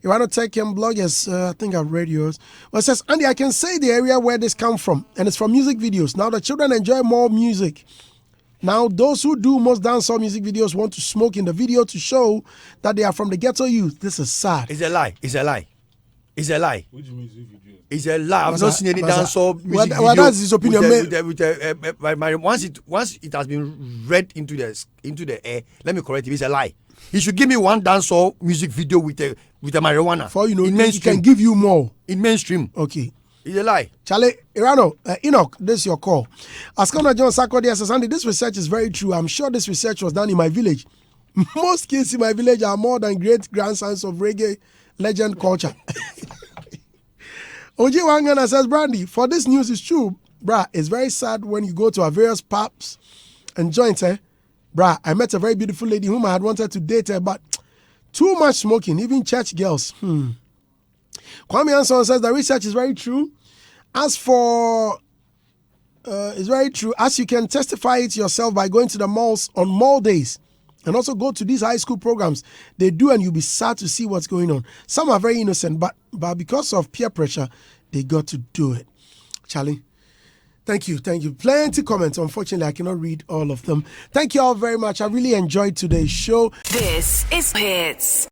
Irano Tech and bloggers, I think I've read yours. Well, it says, Andy, I can say the area where this comes from, and it's from music videos. Now the children enjoy more music. Now, those who do most dancehall music videos want to smoke in the video to show that they are from the ghetto youth. This is sad. It's a lie. It's a lie. It's a lie. Which music video? It's a lie. I've not seen any dancehall music video. Well, that's his opinion. Once it has been read into the air, let me correct it. It's a lie. He should give me one dancehall music video with a marijuana. For in mainstream. He can give you more. In mainstream. Okay. It's a lie. Charlie, Irano, Enoch, this is your call. Askona John Sakodi says, Andy, this research is very true. I'm sure this research was done in my village. Most kids in my village are more than great grandsons of reggae legend culture. Oji Wangana says, Brandy, for this news is true. Bruh, it's very sad when you go to our various pubs and joints, Bruh, I met a very beautiful lady whom I had wanted to date her, but too much smoking, even church girls. Kwame Anson says the research is very true. As for, it's very true. As you can testify it yourself by going to the malls on mall days and also go to these high school programs. They do, and you'll be sad to see what's going on. Some are very innocent, but because of peer pressure, they got to do it. Charlie, thank you. Plenty comments. Unfortunately, I cannot read all of them. Thank you all very much. I really enjoyed today's show. This is Hitz.